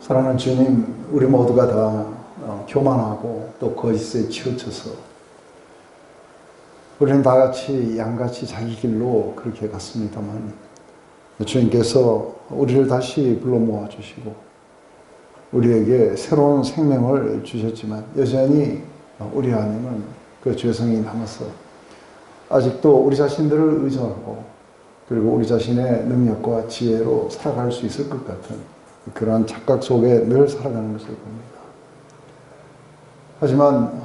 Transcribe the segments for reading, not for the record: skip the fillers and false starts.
사랑하는 주님, 우리 모두가 다 교만하고 또 거짓에 치우쳐서 우리는 다 같이 양같이 자기 길로 그렇게 갔습니다만 주님께서 우리를 다시 불러 모아주시고 우리에게 새로운 생명을 주셨지만 여전히 우리 안에는 그 죄성이 남아서 아직도 우리 자신들을 의존하고 그리고 우리 자신의 능력과 지혜로 살아갈 수 있을 것 같은 그러한 착각 속에 늘 살아가는 것을 봅니다. 하지만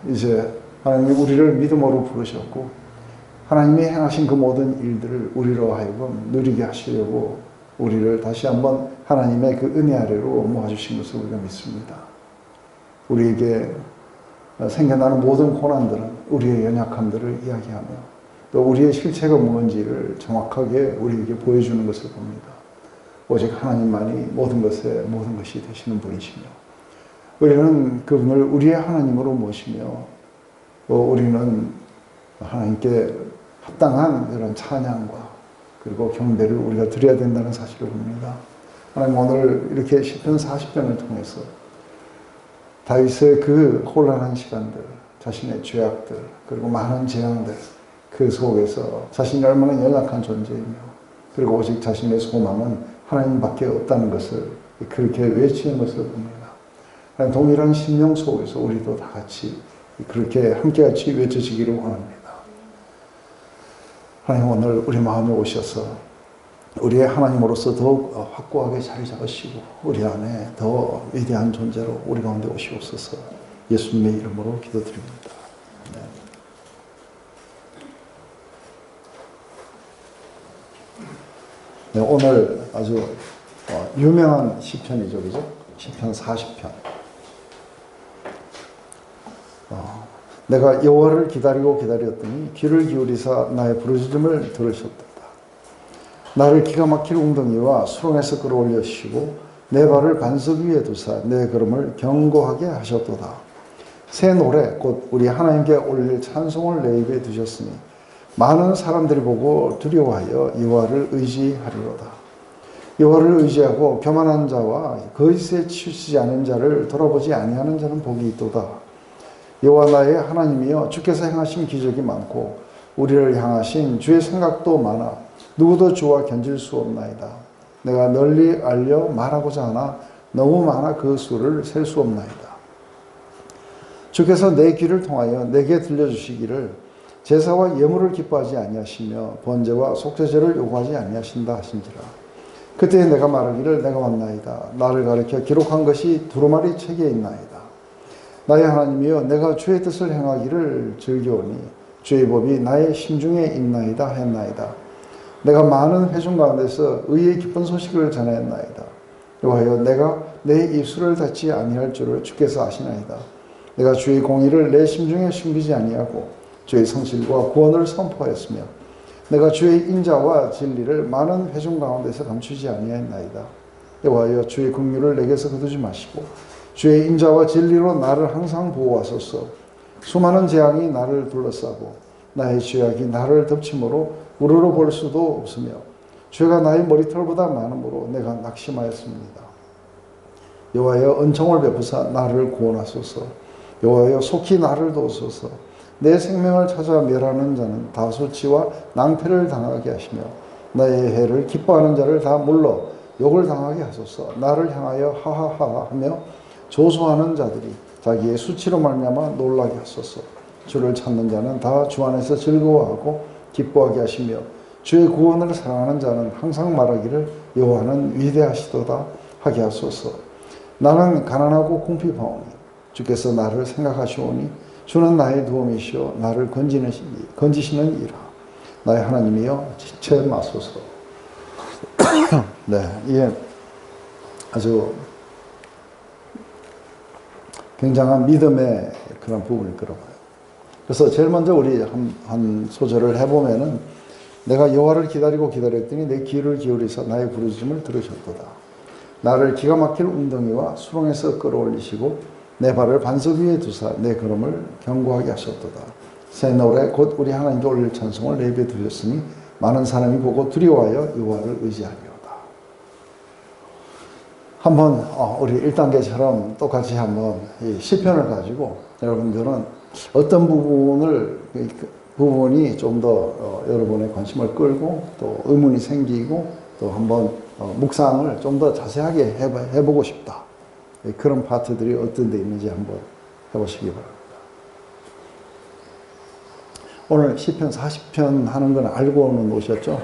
이제 하나님이 우리를 믿음으로 부르셨고 하나님이 행하신 그 모든 일들을 우리로 하여금 누리게 하시려고 우리를 다시 한번 하나님의 그 은혜 아래로 모아주신 것을 우리가 믿습니다. 우리에게 생겨나는 모든 고난들은 우리의 연약함들을 이야기하며 또 우리의 실체가 뭔지를 정확하게 우리에게 보여주는 것을 봅니다. 오직 하나님만이 모든 것이 되시는 분이시며 우리는 그분을 우리의 하나님으로 모시며 또 우리는 하나님께 합당한 그런 찬양과 그리고 경배를 우리가 드려야 된다는 사실을 봅니다. 하나님 오늘 이렇게 시편 40편을 통해서 다윗의 그 혼란한 시간들, 자신의 죄악들, 그리고 많은 재앙들 그 속에서 자신이 얼마나 연약한 존재이며 그리고 오직 자신의 소망은 하나님밖에 없다는 것을 그렇게 외치는 것을 봅니다. 하나님 동일한 심령 속에서 우리도 다 같이 그렇게 함께같이 외쳐지기를 원합니다. 하나님 오늘 우리 마음에 오셔서 우리의 하나님으로서 더욱 확고하게 자리 잡으시고 우리 안에 더 위대한 존재로 우리 가운데 오시옵소서. 예수님의 이름으로 기도드립니다. 네. 네, 오늘 아주 유명한 시편이죠, 그죠? 시편 40편. 내가 여호와를 기다리고 기다렸더니 귀를 기울이사 나의 부르짖음을 들으셨도다. 나를 기가 막힐 웅덩이와 수렁에서 끌어올리시고 내 발을 반석 위에 두사 내 걸음을 견고하게 하셨도다. 새 노래 곧 우리 하나님께 올릴 찬송을 내 입에 두셨으니 많은 사람들이 보고 두려워하여 여호와를 의지하리로다. 여호와를 의지하고 교만한 자와 거짓에 치우치지 않은 자를 돌아보지 아니하는 자는 복이 있도다. 여호와 나의 하나님이여 주께서 행하신 기적이 많고 우리를 향하신 주의 생각도 많아 누구도 주와 견질 수 없나이다. 내가 널리 알려 말하고자 하나 너무 많아 그 수를 셀 수 없나이다. 주께서 내 귀를 통하여 내게 들려주시기를 제사와 예물을 기뻐하지 아니하시며 번제와 속죄제를 요구하지 아니하신다 하신지라. 그때 내가 말하기를 내가 왔나이다. 나를 가리켜 기록한 것이 두루마리 책에 있나이다. 나의 하나님이여 내가 주의 뜻을 행하기를 즐겨오니 주의 법이 나의 심중에 있나이다 했나이다. 내가 많은 회중 가운데서 의의 기쁜 소식을 전하였나이다. 여호와여 내가 내 입술을 닫지 아니할 줄을 주께서 아시나이다. 내가 주의 공의를 내 심중에 숨기지 아니하고 주의 성실과 구원을 선포하였으며 내가 주의 인자와 진리를 많은 회중 가운데서 감추지 아니하였나이다. 여호와여 주의 긍휼을 내게서 거두지 마시고 주의 인자와 진리로 나를 항상 보호하소서. 수많은 재앙이 나를 둘러싸고 나의 죄악이 나를 덮침으로 우러러 볼 수도 없으며 죄가 나의 머리털보다 많음으로 내가 낙심하였습니다. 여호와여 은총을 베푸사 나를 구원하소서. 여호와여 속히 나를 도우소서. 내 생명을 찾아 멸하는 자는 다소치와 낭패를 당하게 하시며 나의 해를 기뻐하는 자를 다 물러 욕을 당하게 하소서. 나를 향하여 하하하 하며 조소하는 자들이 자기의 수치로 말미암아 놀라게 하소서. 주를 찾는 자는 다 주 안에서 즐거워하고 기뻐하게 하시며 주의 구원을 사랑하는 자는 항상 말하기를 여호와는 위대하시도다 하게 하소서. 나는 가난하고 궁핍하오니 주께서 나를 생각하시오니 주는 나의 도움이시오 나를 건지시는 이라. 나의 하나님이여 지체 마소서. 네, 이게 아주 굉장한 믿음의 그런 부분일 거라고요. 그래서 제일 먼저 우리 한 소절을 해보면은 내가 여호와를 기다리고 기다렸더니 내 귀를 기울이사 나의 부르짖음을 들으셨도다. 나를 기가 막힐 웅덩이와 수렁에서 끌어올리시고 내 발을 반석 위에 두사 내 걸음을 견고하게 하셨도다. 새 노래 곧 우리 하나님께 올릴 찬송을 내 입에 두셨으니 많은 사람이 보고 두려워하여 여호와를 의지하리로다. 한번 우리 1단계처럼 똑같이 한번 이 시편을 가지고 여러분들은 어떤 부분을 부분이 좀 더 여러분의 관심을 끌고 또 의문이 생기고 또 한번 묵상을 좀 더 자세하게 해보고 싶다. 그런 파트들이 어떤 데 있는지 한번 해보시기 바랍니다. 오늘 시편 40편 하는 건 알고는 오셨죠?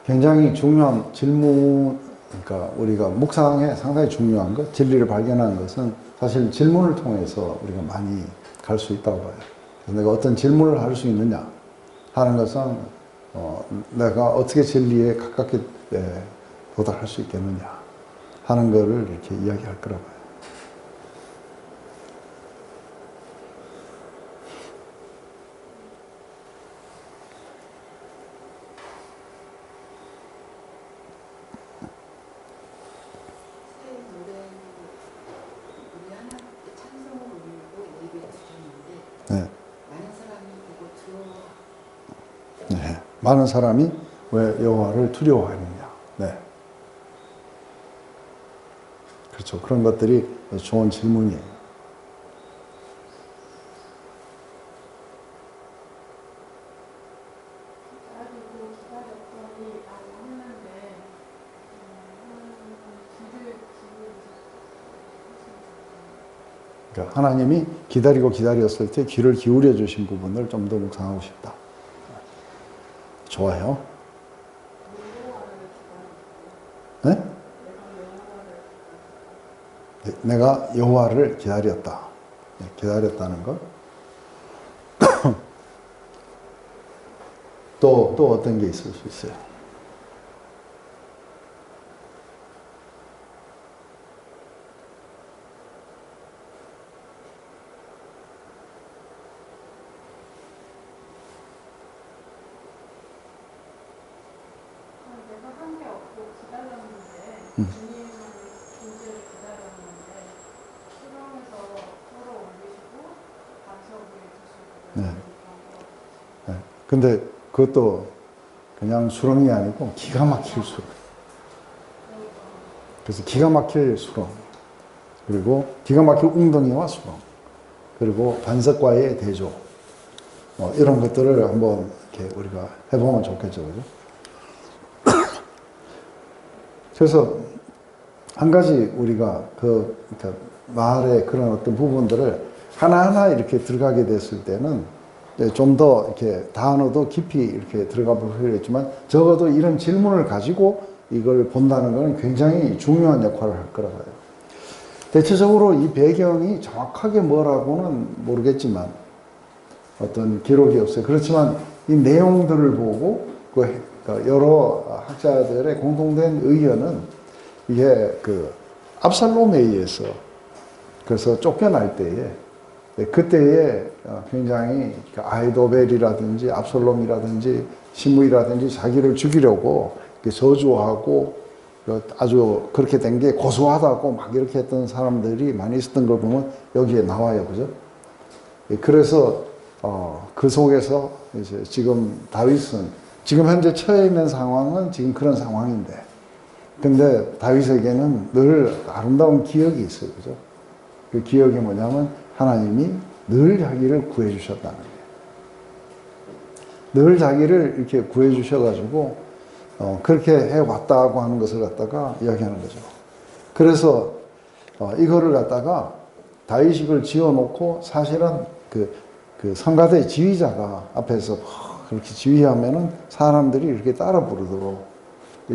굉장히 중요한 질문, 그러니까 우리가 묵상에 상당히 중요한 것, 진리를 발견하는 것은 사실 질문을 통해서 우리가 많이 갈 수 있다고 봐요. 그래서 내가 어떤 질문을 할 수 있느냐 하는 것은 내가 어떻게 진리에 가깝게 도달할 수 있겠느냐 하는 것을 이렇게 이야기할 거라고 봐요. 네. 네. 많은 사람이 왜 여호와를 두려워하느냐. 네. 그렇죠. 그런 것들이 좋은 질문이에요. 그러니까 하나님이 기다리고 기다렸을 때 귀를 기울여 주신 부분을 좀 더 묵상하고 싶다. 좋아요. 네? 내가 여호와를 기다렸다. 기다렸다는 것. 또 어떤 게 있을 수 있어요? 네. 네. 근데 그것도 그냥 수렁이 아니고 기가 막힐 수렁. 그래서 기가 막힐 수렁. 그리고 기가 막힐 웅덩이와 수렁. 그리고 반석과의 대조. 이런 것들을 한번 이렇게 우리가 해보면 좋겠죠. 그죠? 그래서 한 가지 우리가 그러니까 말의 그런 어떤 부분들을 하나하나 이렇게 들어가게 됐을 때는 좀 더 이렇게 단어도 깊이 이렇게 들어가 볼 필요가 있지만 적어도 이런 질문을 가지고 이걸 본다는 것은 굉장히 중요한 역할을 할 거라고 해요. 대체적으로 이 배경이 정확하게 뭐라고는 모르겠지만 어떤 기록이 없어요. 그렇지만 이 내용들을 보고 여러 학자들의 공통된 의견은 이게 압살롬에 의해서 그래서 쫓겨날 때에 그때에 굉장히 아이도벨이라든지 압살롬이라든지 시므이라든지 자기를 죽이려고 저주하고 아주 그렇게 된 게 고소하다고 막 이렇게 했던 사람들이 많이 있었던 걸 보면 여기에 나와요. 그죠? 그래서 그 속에서 이제 지금 다윗은 지금 현재 처해 있는 상황은 지금 그런 상황인데 근데 다윗에게는 늘 아름다운 기억이 있어요. 그죠? 그 기억이 뭐냐면 하나님이 늘 자기를 구해 주셨다는 거예요. 늘 자기를 이렇게 구해 주셔가지고 그렇게 해왔다고 하는 것을 갖다가 이야기하는 거죠. 그래서 이거를 갖다가 다윗식을 지어놓고 사실은 그 성가대 지휘자가 앞에서 그렇게 지휘하면은 사람들이 이렇게 따라 부르도록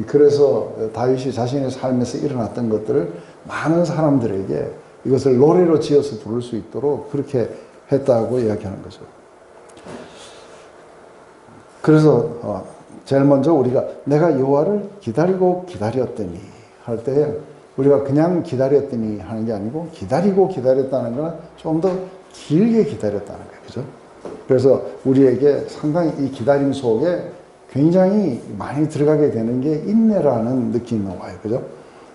그래서 다윗이 자신의 삶에서 일어났던 것들을 많은 사람들에게 이것을 노래로 지어서 부를 수 있도록 그렇게 했다고 이야기하는 거죠. 그래서 제일 먼저 우리가 내가 여호와를 기다리고 기다렸더니 할 때 우리가 그냥 기다렸더니 하는 게 아니고 기다리고 기다렸다는 거는 좀 더 길게 기다렸다는 거예요. 그죠? 그래서 우리에게 상당히 이 기다림 속에 굉장히 많이 들어가게 되는 게 인내라는 느낌이 와요. 그죠?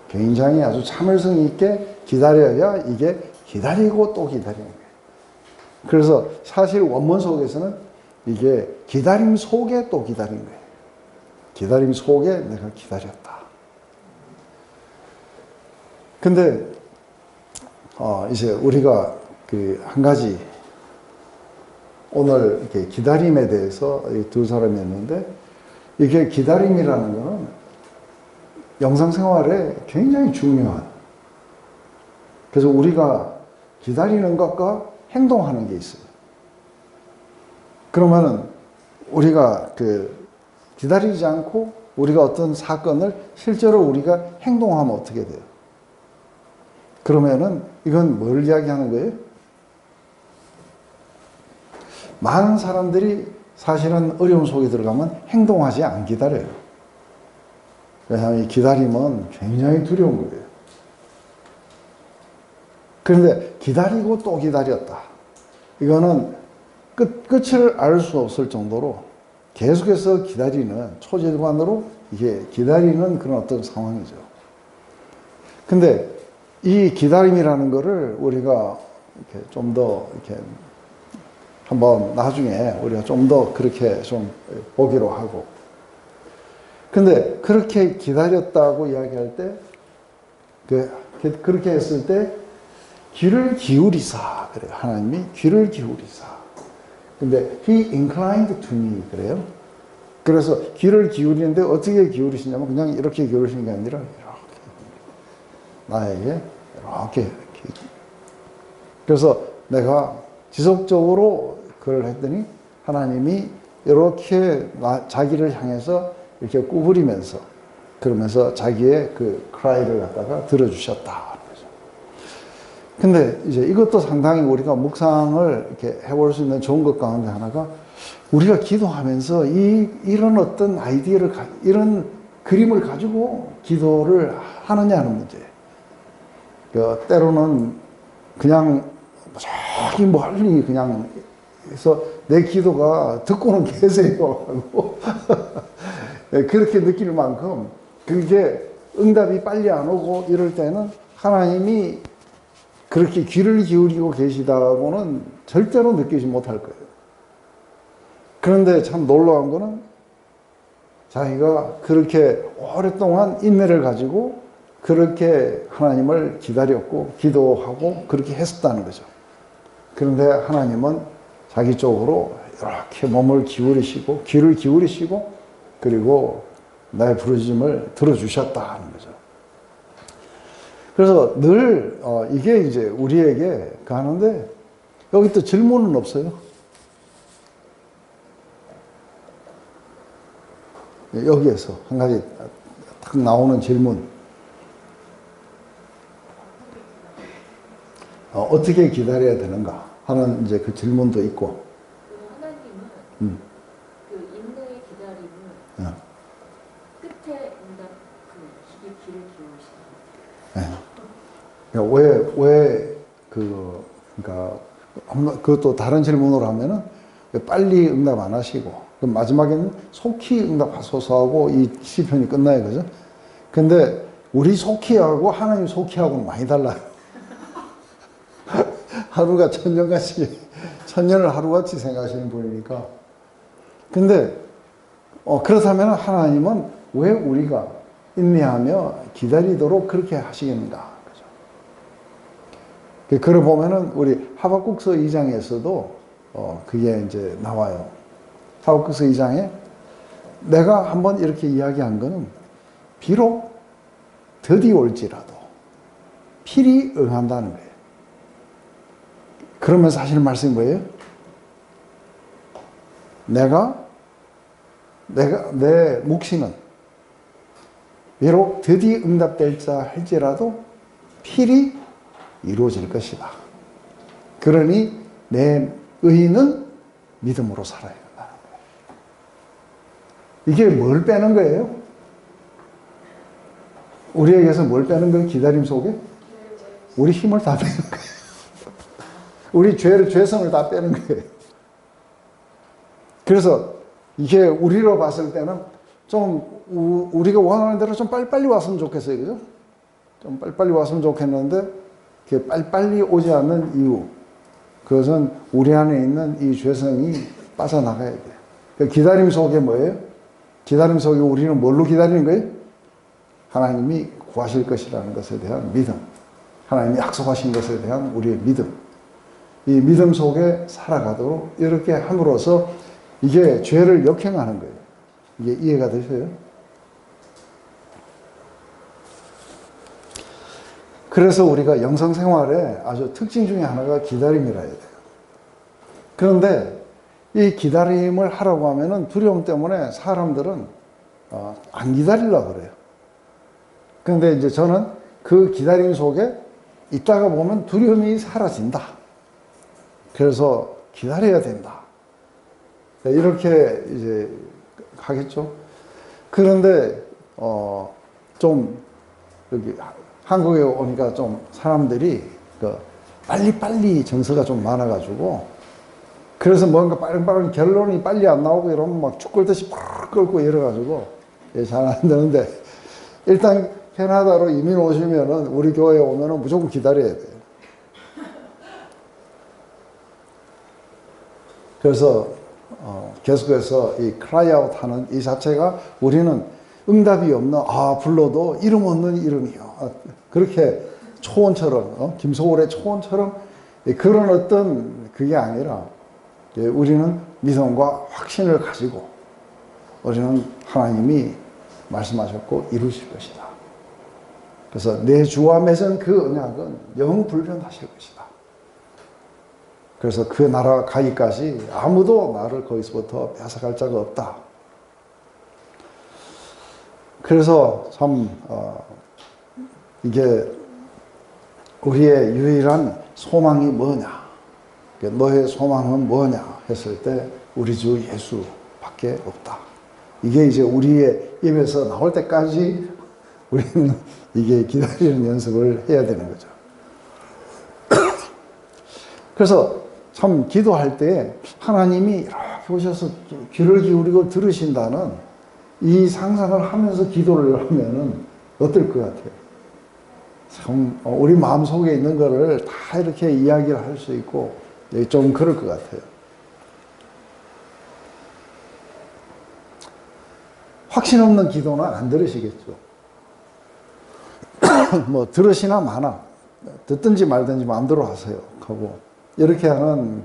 굉장히 아주 참을성 있게 기다려야 이게 기다리고 또 기다리는 거예요. 그래서 사실 원문 속에서는 이게 기다림 속에 또 기다린 거예요. 기다림 속에 내가 기다렸다. 근데 이제 우리가 그 한 가지 오늘 이렇게 기다림에 대해서 두 사람이 했는데 이게 기다림이라는 거는 영상 생활에 굉장히 중요한, 그래서 우리가 기다리는 것과 행동하는 게 있어요. 그러면은 우리가 기다리지 않고 우리가 어떤 사건을 실제로 우리가 행동하면 어떻게 돼요? 그러면은 이건 뭘 이야기하는 거예요? 많은 사람들이 사실은 어려움 속에 들어가면 행동하지 안 기다려요. 왜냐하면 이 기다림은 굉장히 두려운 거예요. 그런데 기다리고 또 기다렸다. 이거는 끝을 알 수 없을 정도로 계속해서 기다리는 초재관으로 이게 기다리는 그런 어떤 상황이죠. 근데 이 기다림이라는 거를 우리가 이렇게 좀 더 이렇게 한번 나중에 우리가 좀 더 그렇게 좀 보기로 하고. 근데 그렇게 기다렸다고 이야기할 때, 그렇게 했을 때 귀를 기울이사 그래요. 하나님이 귀를 기울이사. 근데 he inclined to me 그래요. 그래서 귀를 기울이는데 어떻게 기울이시냐면 그냥 이렇게 기울이시는 게 아니라 이렇게 나에게 이렇게. 그래서 내가 지속적으로 그걸 했더니 하나님이 이렇게 자기를 향해서 이렇게 구부리면서 그러면서 자기의 그 크라이를 갖다가 들어주셨다. 근데 이제 이것도 상당히 우리가 묵상을 이렇게 해볼 수 있는 좋은 것 가운데 하나가 우리가 기도하면서 이런 어떤 아이디어를, 이런 그림을 가지고 기도를 하느냐 하는 문제예요. 때로는 그냥 저기 멀리 그냥 해서 내 기도가 듣고는 계세요 하고 그렇게 느낄 만큼 그게 응답이 빨리 안 오고 이럴 때는 하나님이 그렇게 귀를 기울이고 계시다고는 절대로 느끼지 못할 거예요. 그런데 참 놀라운 거는 자기가 그렇게 오랫동안 인내를 가지고 그렇게 하나님을 기다렸고 기도하고 그렇게 했었다는 거죠. 그런데 하나님은 자기 쪽으로 이렇게 몸을 기울이시고 귀를 기울이시고 그리고 나의 부르짖음을 들어주셨다 하는 거죠. 그래서 늘 이게 이제 우리에게 가는데 여기 또 질문은 없어요. 여기에서 한 가지 딱 나오는 질문. 어떻게 기다려야 되는가 하는 이제 그 질문도 있고. 하나님은 그 인내의 기다림을 끝에 응답 귀를 기울이시는. 그러니까 그것도 다른 질문으로 하면은 왜 빨리 응답 안 하시고 그럼 마지막에는 속히 응답하소서 하고 이 시편이 끝나요, 그죠? 근데 우리 속히 하고 하나님 속히 하고는 많이 달라요. 하루가 천년같이 천년을 하루같이 생각하시는 분이니까. 근데 그렇다면 하나님은 왜 우리가 인내하며 기다리도록 그렇게 하시겠는가? 그걸 보면은 우리 하박국서 2장에서도 그게 이제 나와요. 하박국서 2장에 내가 한번 이렇게 이야기한 거는 비록 더디 올지라도 필히 응한다는 거예요. 그러면 사실 말씀이 뭐예요? 내 묵시는 비록 드디 응답될자 할지라도 필히 이루어질 것이다. 그러니 내 의인은 믿음으로 살아야 한다는 거예요. 이게 뭘 빼는 거예요? 우리에게서 뭘 빼는 거예요? 기다림 속에? 우리 힘을 다 빼는 거예요. 우리 죄성을 다 빼는 거예요. 그래서 이게 우리로 봤을 때는 좀 우리가 원하는 대로 좀 빨리빨리 왔으면 좋겠어요. 그죠? 좀 빨리빨리 왔으면 좋겠는데 그게 빨리빨리 오지 않는 이유. 그것은 우리 안에 있는 이 죄성이 빠져나가야 돼. 그 기다림 속에 뭐예요? 기다림 속에 우리는 뭘로 기다리는 거예요? 하나님이 구하실 것이라는 것에 대한 믿음. 하나님이 약속하신 것에 대한 우리의 믿음. 이 믿음 속에 살아가도록 이렇게 함으로써 이게 죄를 역행하는 거예요. 이게 이해가 되세요? 그래서 우리가 영성 생활에 아주 특징 중에 하나가 기다림이라 해야 돼요. 그런데 이 기다림을 하라고 하면은 두려움 때문에 사람들은 안 기다리려고 그래요. 그런데 이제 저는 그 기다림 속에 있다가 보면 두려움이 사라진다. 그래서 기다려야 된다. 이렇게 이제 하겠죠. 그런데 좀 여기 한국에 오니까 좀 사람들이 빨리빨리 정서가 좀 많아가지고 그래서 뭔가 빠른빠른 결론이 빨리 안 나오고 이러면 막 죽 끓듯이 팍 끓고 이래가지고 잘 안 되는데 일단 캐나다로 이민 오시면은 우리 교회에 오면은 무조건 기다려야 돼요. 그래서 계속해서 이 크라이아웃 하는 이 자체가 우리는 응답이 없는 불러도 이름 없는 이름이요. 그렇게 초원처럼 김소월의 초원처럼 그런 어떤 그게 아니라 우리는 믿음과 확신을 가지고 우리는 하나님이 말씀하셨고 이루실 것이다. 그래서 내 주와 맺은 그 언약은 영불변하실 것이다. 그래서 그 나라 가기까지 아무도 나를 거기서부터 뺏어갈 자가 없다. 그래서 참 이게 우리의 유일한 소망이 뭐냐? 너의 소망은 뭐냐? 했을 때 우리 주 예수밖에 없다. 이게 이제 우리의 입에서 나올 때까지 우리는 이게 기다리는 연습을 해야 되는 거죠. 그래서 참 기도할 때 하나님이 이렇게 오셔서 귀를 기울이고 들으신다는 이 상상을 하면서 기도를 하면은 어떨 것 같아요? 참 우리 마음속에 있는 거를 다 이렇게 이야기를 할 수 있고 좀 그럴 것 같아요. 확신 없는 기도는 안 들으시겠죠. 뭐 들으시나 마나 듣든지 말든지 마음대로 하세요 하고 이렇게 하는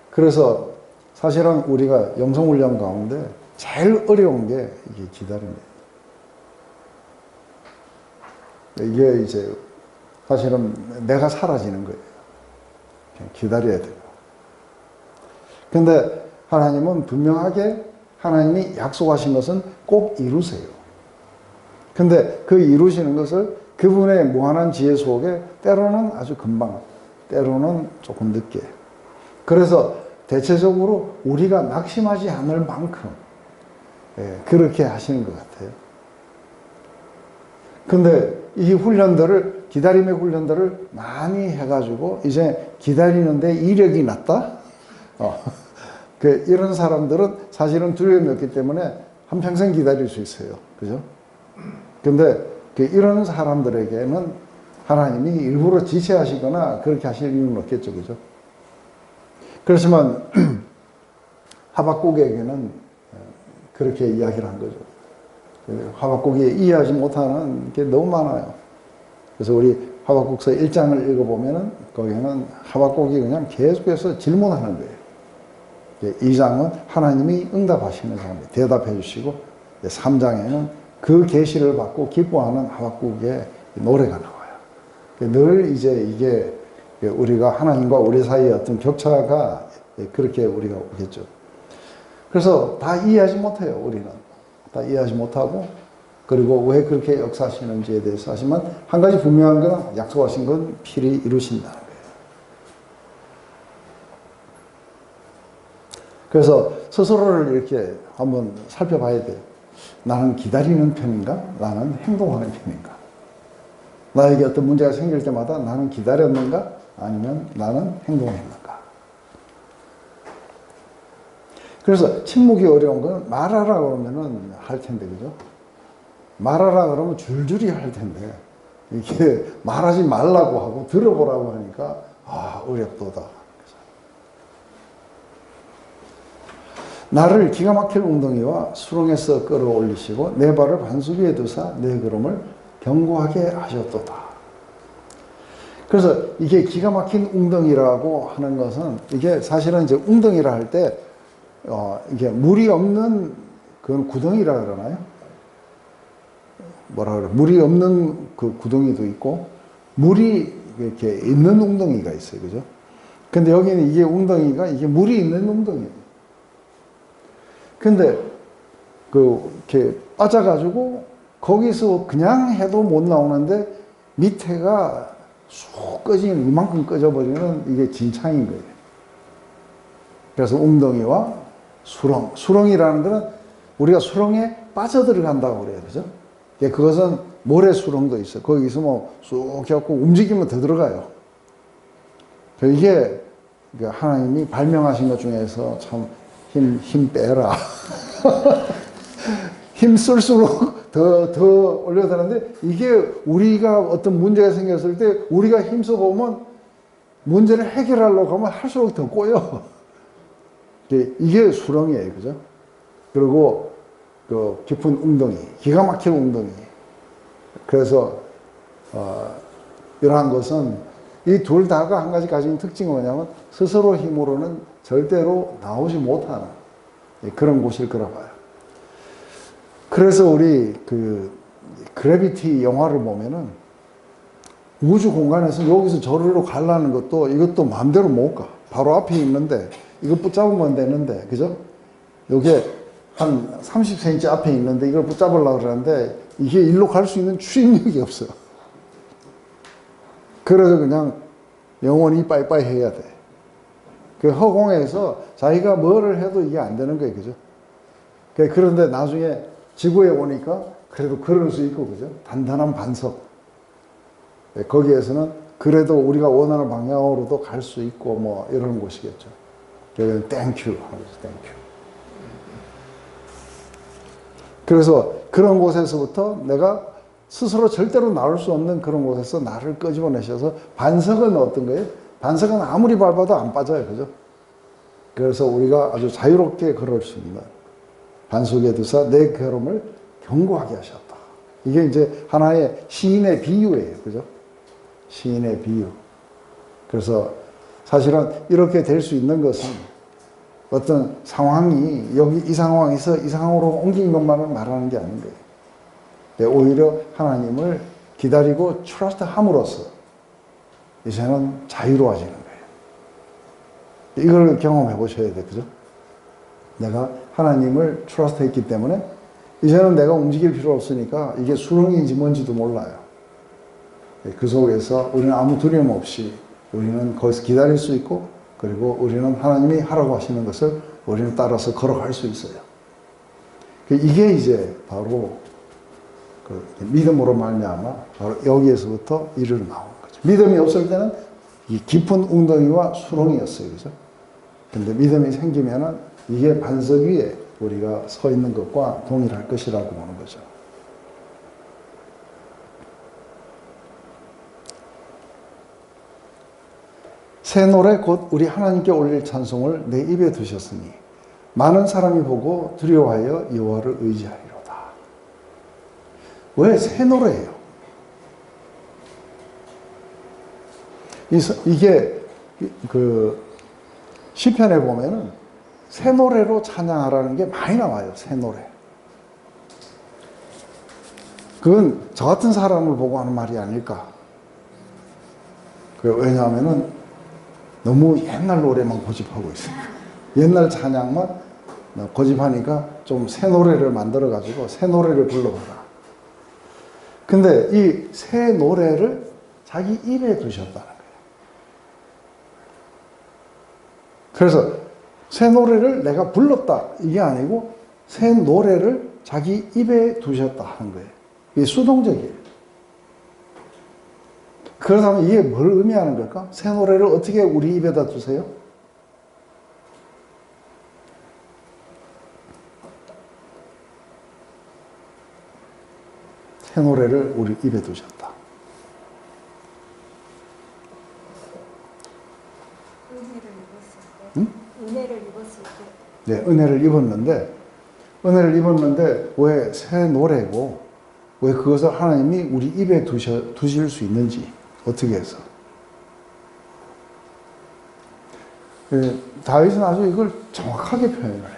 그래서 사실은 우리가 영성훈련 가운데 제일 어려운 게 이게 기다림이에요. 이게 이제 사실은 내가 사라지는 거예요. 그냥 기다려야 돼요. 근데 하나님은 분명하게 하나님이 약속하신 것은 꼭 이루세요. 근데 그 이루시는 것을 그분의 무한한 지혜 속에 때로는 아주 금방, 때로는 조금 늦게. 그래서 대체적으로 우리가 낙심하지 않을 만큼 그렇게 하시는 것 같아요. 근데 이 훈련들을, 기다림의 훈련들을 많이 해가지고 이제 기다리는데 이력이 났다? 이런 사람들은 사실은 두려움이 없기 때문에 한평생 기다릴 수 있어요. 그죠? 근데 이런 사람들에게는 하나님이 일부러 지체하시거나 그렇게 하실 이유는 없겠죠. 그죠? 그렇지만 하박국에게는 그렇게 이야기를 한 거죠. 하박국이 이해하지 못하는 게 너무 많아요. 그래서 우리 하박국서 1장을 읽어보면은 거기는 하박국이 그냥 계속해서 질문하는 거예요. 2장은 하나님이 응답하시는 장면, 대답해 주시고 3장에는 그 계시를 받고 기뻐하는 하박국의 노래가 나와요. 늘 이제 이게 우리가 하나님과 우리 사이의 어떤 격차가 그렇게 우리가 오겠죠. 그래서 다 이해하지 못해요, 우리는. 다 이해하지 못하고, 그리고 왜 그렇게 역사하시는지에 대해서 하지만 한 가지 분명한 건 약속하신 건 필히 이루신다는 거예요. 그래서 스스로를 이렇게 한번 살펴봐야 돼요. 나는 기다리는 편인가? 나는 행동하는 편인가? 나에게 어떤 문제가 생길 때마다 나는 기다렸는가? 아니면 나는 행동했는가? 그래서 침묵이 어려운 건 말하라 그러면은 할 텐데, 그죠? 말하라 그러면 줄줄이 할 텐데, 이게 말하지 말라고 하고 들어보라고 하니까 어렵도다. 나를 기가 막힐 웅덩이와 수렁에서 끌어올리시고 내 발을 반석 위에 두사 내 걸음을 견고하게 하셨도다. 그래서 이게 기가 막힌 웅덩이라고 하는 것은 이게 사실은 이제 웅덩이라 할 때 이게 물이 없는 그건 구덩이라 그러나요? 뭐라 그래? 물이 없는 그 구덩이도 있고 물이 이렇게 있는 웅덩이가 있어요, 그죠? 근데 여기는 이게 웅덩이가 이게 물이 있는 웅덩이에요. 근데 이렇게 빠져가지고 거기서 그냥 해도 못 나오는데 밑에가 쑥 꺼지는 이만큼 꺼져버리는 이게 진창인 거예요. 그래서 웅덩이와 수렁이라는 것은 우리가 수렁에 빠져들어간다고 그래요, 그죠? 그것은 모래 수렁도 있어요. 거기서 뭐 쑥 해갖고 움직이면 더 들어가요. 이게 하나님이 발명하신 것 중에서 참 힘 빼라. 힘 쓸수록 더 올려드는데 이게 우리가 어떤 문제가 생겼을 때 우리가 힘써보면 문제를 해결하려고 하면 할수록 더 꼬여. 이게 수렁이에요, 그죠? 그리고 그 깊은 웅덩이, 기가 막힌 웅덩이. 그래서 이러한 것은 이 둘 다가 한 가지 가진 특징이 뭐냐면 스스로 힘으로는 절대로 나오지 못하는 그런 곳일 거라 봐요. 그래서 우리 그래비티 영화를 보면은 우주 공간에서 여기서 저리로 가려는 것도 이것도 마음대로 못 가. 바로 앞에 있는데 이거 붙잡으면 되는데, 그죠? 요게 한 30cm 앞에 있는데 이걸 붙잡으려고 그러는데 이게 일로 갈 수 있는 추진력이 없어요. 그래서 그냥 영원히 빠이빠이 해야 돼. 그 허공에서 자기가 뭐를 해도 이게 안 되는 거예요, 그죠? 그런데 나중에 지구에 오니까 그래도 걸을 수 있고, 그죠? 단단한 반석. 거기에서는 그래도 우리가 원하는 방향으로도 갈 수 있고, 뭐, 이런 곳이겠죠. 여기는 땡큐 하면서 땡큐. 그래서 그런 곳에서부터 내가 스스로 절대로 나올 수 없는 그런 곳에서 나를 끄집어내셔서 반석은 어떤 거예요? 반석은 아무리 밟아도 안 빠져요, 그죠? 그래서 우리가 아주 자유롭게 걸을 수 있는 반석에 두사 내 걸음을 견고하게 하셨다. 이게 이제 하나의 시인의 비유예요, 그죠? 시인의 비유. 그래서 사실은 이렇게 될 수 있는 것은 어떤 상황이 여기 이 상황에서 이 상황으로 옮긴 것만을 말하는 게 아닌 거예요. 오히려 하나님을 기다리고 트러스트 함으로써 이제는 자유로워지는 거예요. 이걸 경험해 보셔야 돼요, 그죠? 내가 하나님을 트러스트 했기 때문에 이제는 내가 움직일 필요 없으니까 이게 수렁인지 뭔지도 몰라요. 그 속에서 우리는 아무 두려움 없이 우리는 거기서 기다릴 수 있고, 그리고 우리는 하나님이 하라고 하시는 것을 우리는 따라서 걸어갈 수 있어요. 이게 이제 바로 믿음으로 말미암아 바로 여기에서부터 이르러 나오는 거죠. 믿음이 없을 때는 이 깊은 웅덩이와 수렁이었어요, 그죠? 근데 믿음이 생기면은 이게 반석 위에 우리가 서 있는 것과 동일할 것이라고 보는 거죠. 새 노래 곧 우리 하나님께 올릴 찬송을 내 입에 두셨으니 많은 사람이 보고 두려워하여 여호와를 의지하리로다. 왜 새 노래예요? 이게 그 시편에 보면은 새 노래로 찬양하라는 게 많이 나와요. 새 노래. 그건 저 같은 사람을 보고 하는 말이 아닐까. 왜냐하면은 너무 옛날 노래만 고집하고 있어요. 옛날 찬양만 고집하니까 좀 새 노래를 만들어 가지고 새 노래를 불러봐라. 근데 이 새 노래를 자기 입에 두셨다는 거예요. 그래서 새 노래를 내가 불렀다 이게 아니고 새 노래를 자기 입에 두셨다 하는 거예요. 이게 수동적이에요. 그렇다면 이게 뭘 의미하는 걸까? 새 노래를 어떻게 우리 입에다 두세요? 새 노래를 우리 입에 두셨다. 응? 은혜를 입었을 때. 네, 은혜를 입었는데 왜 새 노래고 왜 그것을 하나님이 우리 입에 두실 수 있는지 어떻게 해서 다윗은 아주 이걸 정확하게 표현을 해요.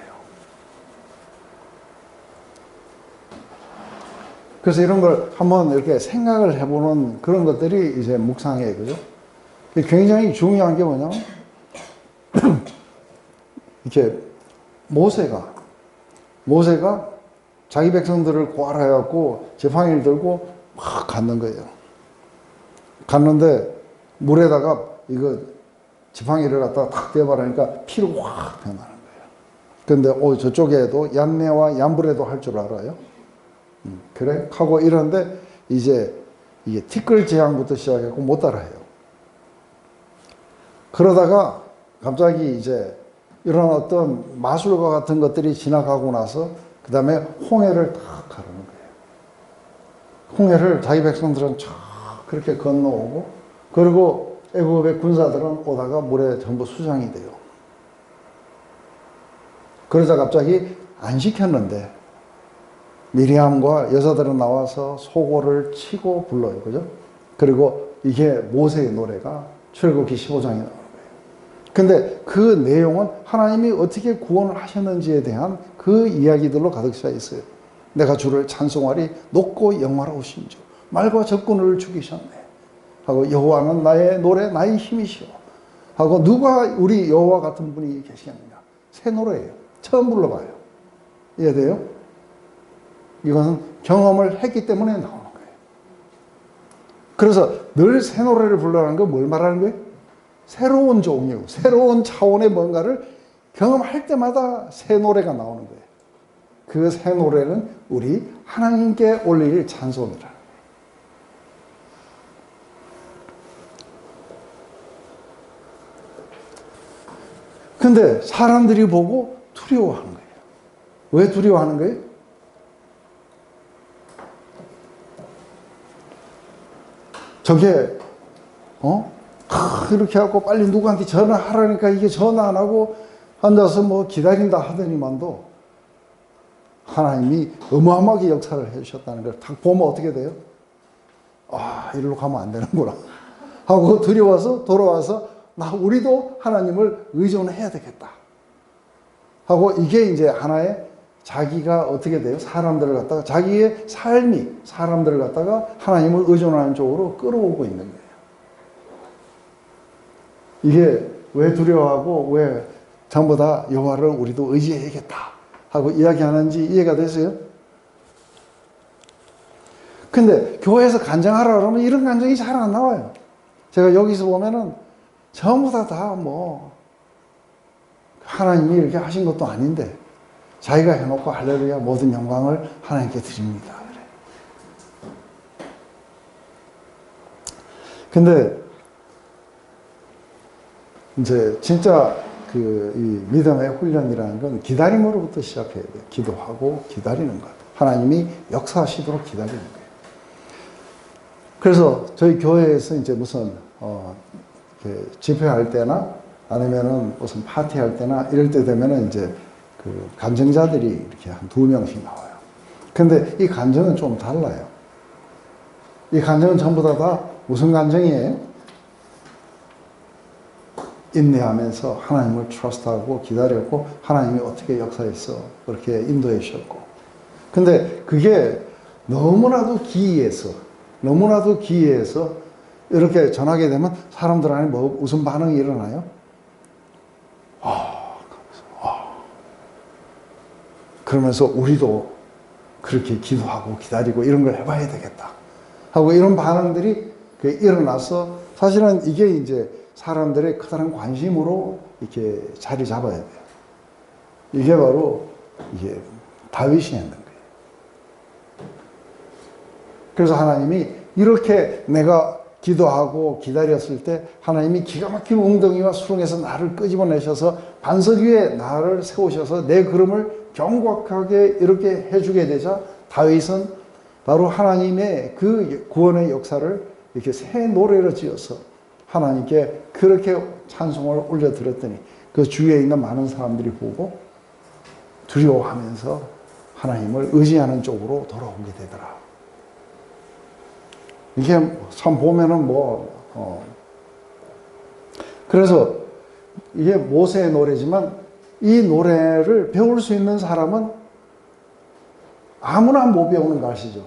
그래서 이런 걸 한번 이렇게 생각을 해보는 그런 것들이 이제 묵상이에요. 그죠? 굉장히 중요한 게 뭐냐면, 이렇게 모세가 자기 백성들을 고발해갖고 지팡이를 들고 막 갔는 거예요. 갔는데 물에다가 이거 지팡이를 갖다가 탁 대봐라니까 피로 확 변하는 거예요. 근데 저쪽에도 얀네와 얀불에도 할 줄 알아요? 그래? 하고 이러는데 이제 이게 티끌 재앙부터 시작해서 못 따라해요. 그러다가 갑자기 이제 이런 어떤 마술과 같은 것들이 지나가고 나서 그 다음에 홍해를 탁 가르는 거예요. 홍해를 자기 백성들은 쫙 그렇게 건너오고 그리고 애국의 군사들은 오다가 물에 전부 수장이 돼요. 그러자 갑자기 안 시켰는데 미리암과 여자들은 나와서 소고를 치고 불러요. 그죠? 그리고 이게 모세의 노래가 출애굽기 15장에 나오는 거예요. 근데 그 내용은 하나님이 어떻게 구원을 하셨는지에 대한 그 이야기들로 가득 차 있어요. 내가 주를 찬송하리 높고 영화로우신 주 말과 적군을 죽이셨네 하고 여호와는 나의 노래 나의 힘이시오 하고 누가 우리 여호와 같은 분이 계시겠느냐. 새 노래예요. 처음 불러봐요. 이해돼요? 이것은 경험을 했기 때문에 나오는 거예요. 그래서 늘 새 노래를 불러라는 건 뭘 말하는 거예요? 새로운 종류, 새로운 차원의 뭔가를 경험할 때마다 새 노래가 나오는 거예요. 그 새 노래는 우리 하나님께 올릴 찬송이라는 거예요. 근데 사람들이 보고 두려워하는 거예요. 왜 두려워하는 거예요? 저게 이렇게 하고 빨리 누구한테 전화하라니까 이게 전화 안 하고 앉아서 뭐 기다린다 하더니만도 하나님이 어마어마하게 역사를 해주셨다는 걸 딱 보면 어떻게 돼요? 아, 이리로 가면 안 되는구나 하고 두려워서 돌아와서 우리도 하나님을 의존해야 되겠다 하고 이게 이제 하나의 자기가 어떻게 돼요? 사람들을 갖다가 자기의 삶이 사람들을 갖다가 하나님을 의존하는 쪽으로 끌어오고 있는 거예요. 이게 왜 두려워하고 왜 전부 다 여호와를 우리도 의지해야겠다 하고 이야기하는지 이해가 되세요? 근데 교회에서 간증하라 그러면 이런 간증이 잘 안 나와요. 제가 여기서 보면은 전부 다 뭐 하나님이 이렇게 하신 것도 아닌데 자기가 해놓고 할렐루야 모든 영광을 하나님께 드립니다. 그래. 근데 이제 진짜 이 믿음의 훈련이라는 건 기다림으로부터 시작해야 돼요. 기도하고 기다리는 것. 하나님이 역사하시도록 기다리는 거예요. 그래서 저희 교회에서 이제 무슨 집회할 때나 아니면은 무슨 파티할 때나 이럴 때 되면은 이제 그 간증자들이 이렇게 한 2명씩 나와요. 근데 이 간증은 좀 달라요. 이 간증은 전부 다 무슨 간증이에요? 인내하면서 하나님을 트러스트하고 기다렸고 하나님이 어떻게 역사했어 그렇게 인도해 주셨고 근데 그게 너무나도 기이해서 이렇게 전하게 되면 사람들 안에 무슨 반응이 일어나요? 그러면서 우리도 그렇게 기도하고 기다리고 이런 걸 해봐야 되겠다 하고 이런 반응들이 일어나서 사실은 이게 이제 사람들의 커다란 관심으로 이렇게 자리 잡아야 돼요. 이게 바로 이게 다윗이 했는 거예요. 그래서 하나님이 이렇게 내가 기도하고 기다렸을 때 하나님이 기가 막힌 웅덩이와 수렁에서 나를 끄집어내셔서 반석 위에 나를 세우셔서 내 걸음을 경곽하게 이렇게 해주게 되자 다윗은 바로 하나님의 그 구원의 역사를 이렇게 새 노래로 지어서 하나님께 그렇게 찬송을 올려드렸더니 그 주위에 있는 많은 사람들이 보고 두려워하면서 하나님을 의지하는 쪽으로 돌아오게 되더라. 이게 참 보면은 그래서 이게 모세의 노래지만 이 노래를 배울 수 있는 사람은 아무나 못 배우는 거 아시죠?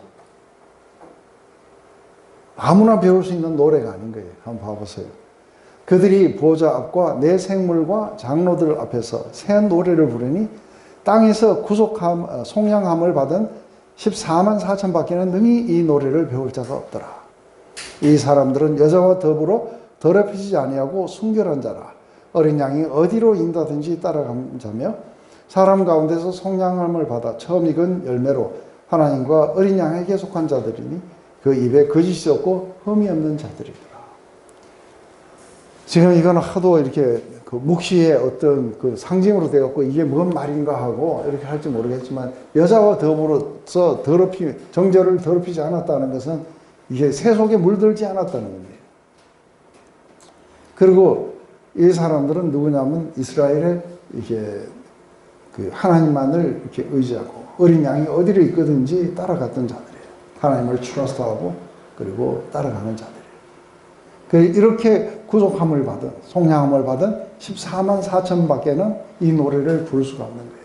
아무나 배울 수 있는 노래가 아닌 거예요. 한번 봐보세요. 그들이 보좌 앞과 내 생물과 장로들 앞에서 새 노래를 부르니 땅에서 송양함을 받은 14만 4천 밖에는 능히 이 노래를 배울 자가 없더라. 이 사람들은 여자와 더불어 더럽히지 아니하고 순결한 자라. 어린 양이 어디로 인다든지 따라간 자며 사람 가운데서 송양함을 받아 처음 익은 열매로 하나님과 어린 양에게 속한 자들이니 그 입에 거짓이 없고 흠이 없는 자들이더라. 지금 이거는 하도 이렇게 그 묵시의 어떤 그 상징으로 되었고 이게 뭔 말인가 하고 이렇게 할지 모르겠지만 여자와 더불어서 정죄를 더럽히지 않았다는 것은 이게 새 속에 물들지 않았다는 겁니다. 그리고 이 사람들은 누구냐면 이스라엘의 이게 그 하나님만을 이렇게 의지하고 어린 양이 어디로 있거든지 따라갔던 자들이에요. 하나님을 트러스트하고 그리고 따라가는 자들이에요. 이렇게 구속함을 받은 송량함을 받은 14만 4천 밖에는 이 노래를 부를 수가 없는 거예요.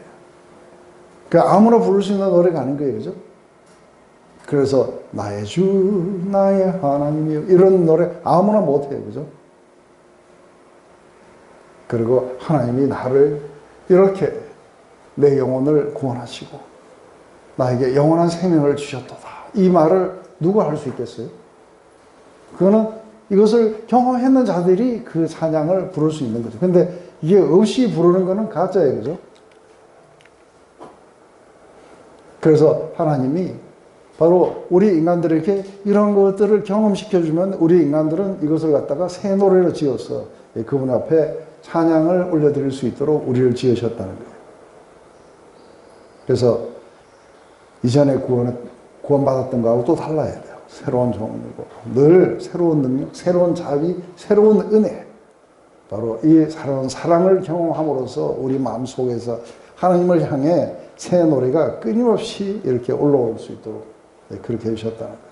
그러니까 아무나 부를 수 있는 노래가 아닌 거예요. 그죠? 그래서 나의 주 나의 하나님이여 이런 노래 아무나 못해요. 그죠? 그리고 하나님이 나를 이렇게 내 영혼을 구원하시고 나에게 영원한 생명을 주셨도다. 이 말을 누가 할 수 있겠어요? 그거는 이것을 경험했는 자들이 그 찬양을 부를 수 있는 거죠. 근데 이게 없이 부르는 거는 가짜예요. 그죠? 그래서 하나님이 바로 우리 인간들에게 이런 것들을 경험시켜주면 우리 인간들은 이것을 갖다가 새 노래로 지어서 그분 앞에 찬양을 올려드릴 수 있도록 우리를 지으셨다는 거예요. 그래서 이전에 구원받았던 거하고 또 달라야 돼요. 새로운 종류고 늘 새로운 능력, 새로운 자비, 새로운 은혜 바로 이 사랑을 경험함으로써 우리 마음속에서 하나님을 향해 새 노래가 끊임없이 이렇게 올라올 수 있도록 그렇게 해주셨다는 거예요.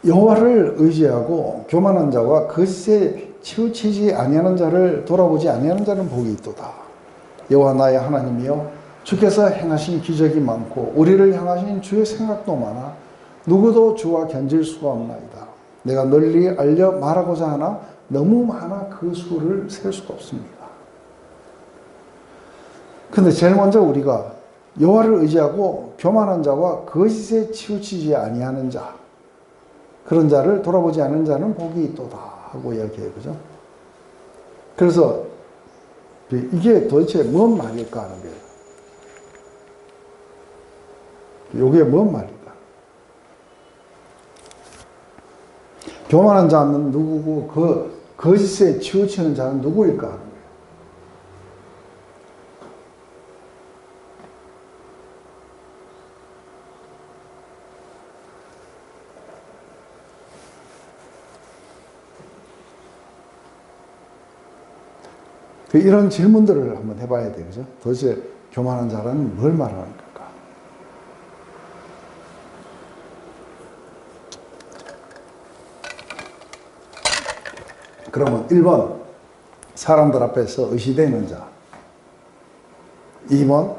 여호와를 의지하고 교만한 자와 거짓에 치우치지 아니하는 자를 돌아보지 아니하는 자는 복이 있도다. 여호와 나의 하나님이여 주께서 행하신 기적이 많고 우리를 향하신 주의 생각도 많아 누구도 주와 견질 수가 없나이다. 내가 널리 알려 말하고자 하나 너무 많아 그 수를 셀 수가 없습니다. 근데 제일 먼저 우리가 여호와를 의지하고 교만한 자와 거짓에 치우치지 아니하는 자 그런 자를 돌아보지 않은 자는 복이 있도다 하고 이야기해요. 그죠? 그래서 이게 도대체 뭔 말일까 하는 거예요. 이게 뭔 말일까? 교만한 자는 누구고 그 거짓에 치우치는 자는 누구일까 하는 거예요. 이런 질문들을 한번 해봐야 돼요. 그죠? 도대체 교만한 자는 뭘 말하는 걸까? 그러면 1번 사람들 앞에서 의시되는 자 2번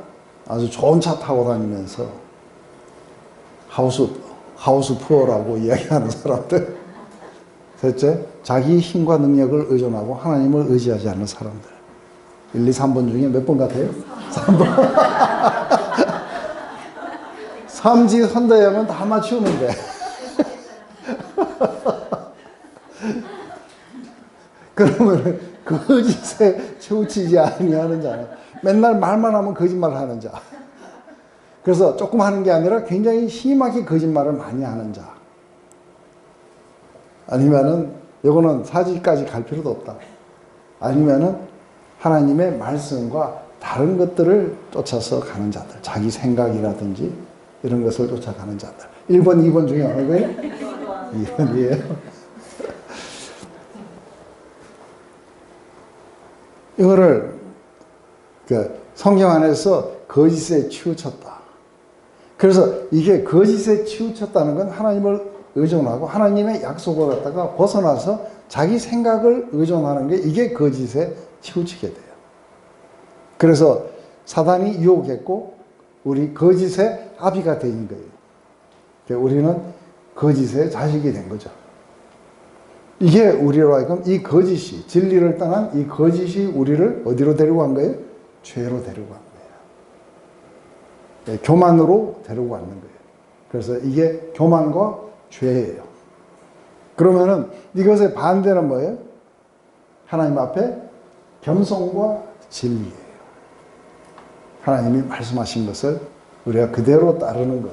아주 좋은 차 타고 다니면서 하우스 푸어라고 이야기하는 사람들 셋째 자기 힘과 능력을 의존하고 하나님을 의지하지 않는 사람들 1, 2, 3번 중에 몇 번 같아요? 3번. 삼지 선대하면 다 맞추는데. 그러면 거짓에 치우치지 아니하는 자는 맨날 말만 하면 거짓말을 하는 자. 그래서 조금 하는 게 아니라 굉장히 심하게 거짓말을 많이 하는 자. 아니면은 이거는 사지까지 갈 필요도 없다. 아니면은 하나님의 말씀과 다른 것들을 쫓아서 가는 자들, 자기 생각이라든지 이런 것을 쫓아가는 자들. 1번, 2번 중에 어느 거예요? 2번이에요. 이거를 성경 안에서 거짓에 치우쳤다. 그래서 이게 거짓에 치우쳤다는 건 하나님을 의존하고 하나님의 약속을 갖다가 벗어나서 자기 생각을 의존하는 게 이게 거짓에 치우치게 돼요. 그래서 사단이 유혹했고 우리 거짓의 아비가 된 거예요. 우리는 거짓의 자식이 된 거죠. 이게 우리로 하여금 이 거짓이, 진리를 떠난 이 거짓이 우리를 어디로 데리고 간 거예요? 죄로 데리고 간 거예요. 교만으로 데리고 가는 거예요. 그래서 이게 교만과 죄예요. 그러면은 이것의 반대는 뭐예요? 하나님 앞에 겸손과 진리예요. 하나님이 말씀하신 것을 우리가 그대로 따르는 것.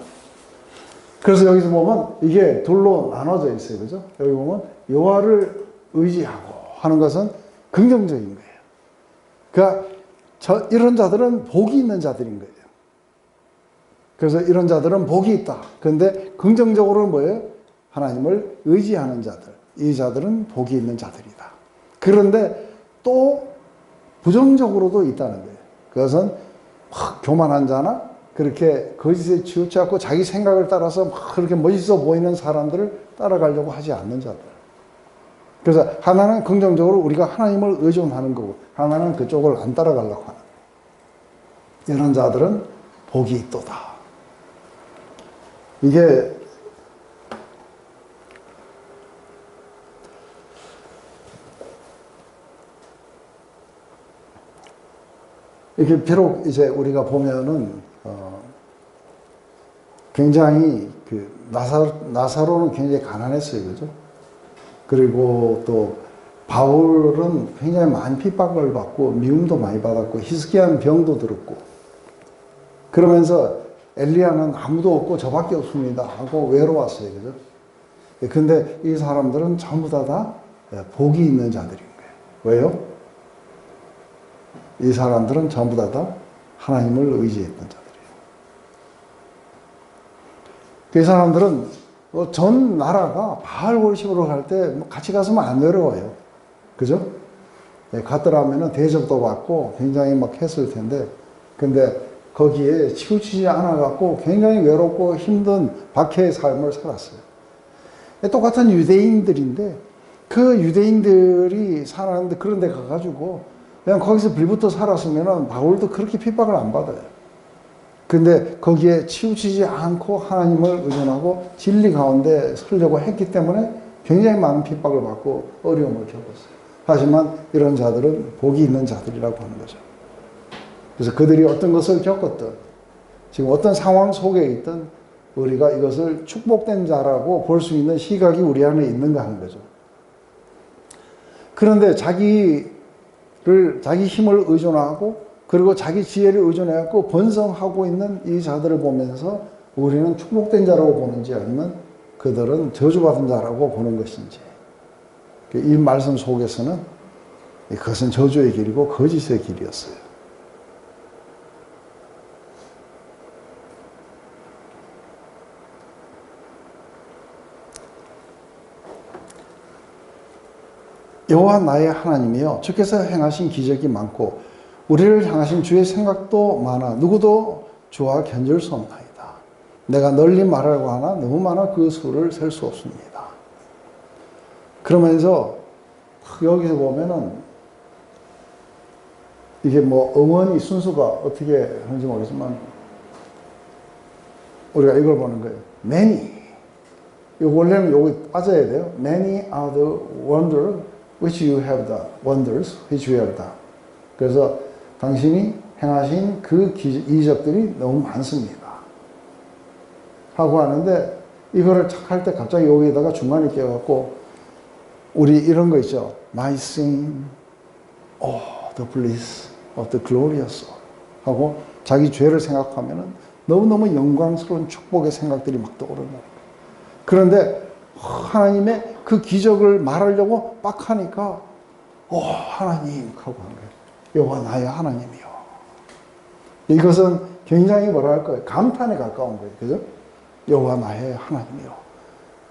그래서 여기서 보면 이게 둘로 나눠져 있어요. 그죠? 여기 보면 여호와를 의지하고 하는 것은 긍정적인 거예요. 그러니까 이런 자들은 복이 있는 자들인 거예요. 그래서 이런 자들은 복이 있다. 그런데 긍정적으로는 뭐예요? 하나님을 의지하는 자들. 이 자들은 복이 있는 자들이다. 그런데 또 부정적으로도 있다는 거예요. 그것은 막 교만한 자나 그렇게 거짓에 치우쳐갖고 자기 생각을 따라서 막 그렇게 멋있어 보이는 사람들을 따라가려고 하지 않는 자들. 그래서 하나는 긍정적으로 우리가 하나님을 의존하는 거고 하나는 그쪽을 안 따라가려고 하는 거예요. 이런 자들은 복이 있도다. 이게 이렇게 비록 이제 우리가 보면은 굉장히 나사로는 굉장히 가난했어요, 그죠? 그리고 또 바울은 굉장히 많은 핍박을 받고 미움도 많이 받았고 히스기야는 병도 들었고 그러면서 엘리야는 아무도 없고 저밖에 없습니다 하고 외로웠어요, 그죠? 근데 이 사람들은 전부 다 복이 있는 자들인 거예요. 왜요? 이 사람들은 전부 다 하나님을 의지했던 자들이에요. 그 사람들은 전 나라가 바알 월십으로 갈 때 같이 갔으면 안 외로워요. 그죠? 갔더라면 대접도 받고 굉장히 막 했을 텐데, 근데 거기에 치우치지 않아갖고 굉장히 외롭고 힘든 박해의 삶을 살았어요. 똑같은 유대인들인데, 그 유대인들이 사는데 그런 데 가가지고 그냥 거기서 빌붙어 살았으면 바울도 그렇게 핍박을 안 받아요. 근데 거기에 치우치지 않고 하나님을 의존하고 진리 가운데 서려고 했기 때문에 굉장히 많은 핍박을 받고 어려움을 겪었어요. 하지만 이런 자들은 복이 있는 자들이라고 하는 거죠. 그래서 그들이 어떤 것을 겪었든 지금 어떤 상황 속에 있든 우리가 이것을 축복된 자라고 볼 수 있는 시각이 우리 안에 있는가 하는 거죠. 그런데 자기 힘을 의존하고 그리고 자기 지혜를 의존해갖고 번성하고 있는 이 자들을 보면서 우리는 축복된 자라고 보는지 아니면 그들은 저주받은 자라고 보는 것인지. 이 말씀 속에서는 그것은 저주의 길이고 거짓의 길이었어요. 여호와 나의 하나님이여 주께서 행하신 기적이 많고 우리를 향하신 주의 생각도 많아 누구도 주와 견줄 수 없나이다. 내가 널리 말하려고 하나 너무 많아 그 수를 셀 수 없습니다. 그러면서 여기서 보면은 이게 뭐 어원이 순수가 어떻게 하는지 모르겠지만 우리가 이걸 보는 거예요. Many. 원래는 여기 빠져야 돼요. Many are the wonders which you have done. Wonders which you have done. 그래서 당신이 행하신 그 이적들이 너무 많습니다. 하고 하는데 이거를 착할 때 갑자기 여기에다가 중간에 끼워갖고 우리 이런 거 있죠. My sin, oh, the bliss of the glorious 하고 자기 죄를 생각하면은 너무너무 영광스러운 축복의 생각들이 막 떠오르는 거예요. 그런데 하나님의 그 기적을 말하려고 빡 하니까 하나님 하고 한 거예요. 여호와 나의 하나님이요. 이것은 굉장히 뭐라 할까요? 감탄에 가까운 거예요. 그죠? 여호와 나의 하나님이요.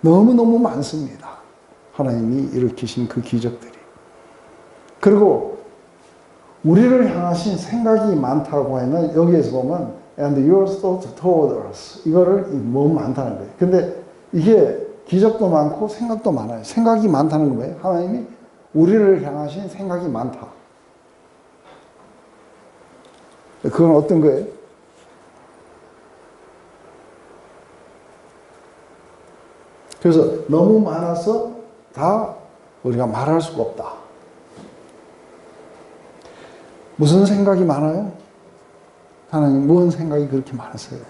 너무너무 많습니다. 하나님이 일으키신 그 기적들이. 그리고 우리를 향하신 생각이 많다고 하면 여기에서 보면 and your thoughts toward us 이거를 너무 많다는 거예요. 근데 이게 기적도 많고 생각도 많아요. 생각이 많다는 건 뭐예요? 하나님이 우리를 향하신 생각이 많다. 그건 어떤 거예요? 그래서 너무 많아서 다 우리가 말할 수가 없다. 무슨 생각이 많아요? 하나님 무슨 생각이 그렇게 많으세요?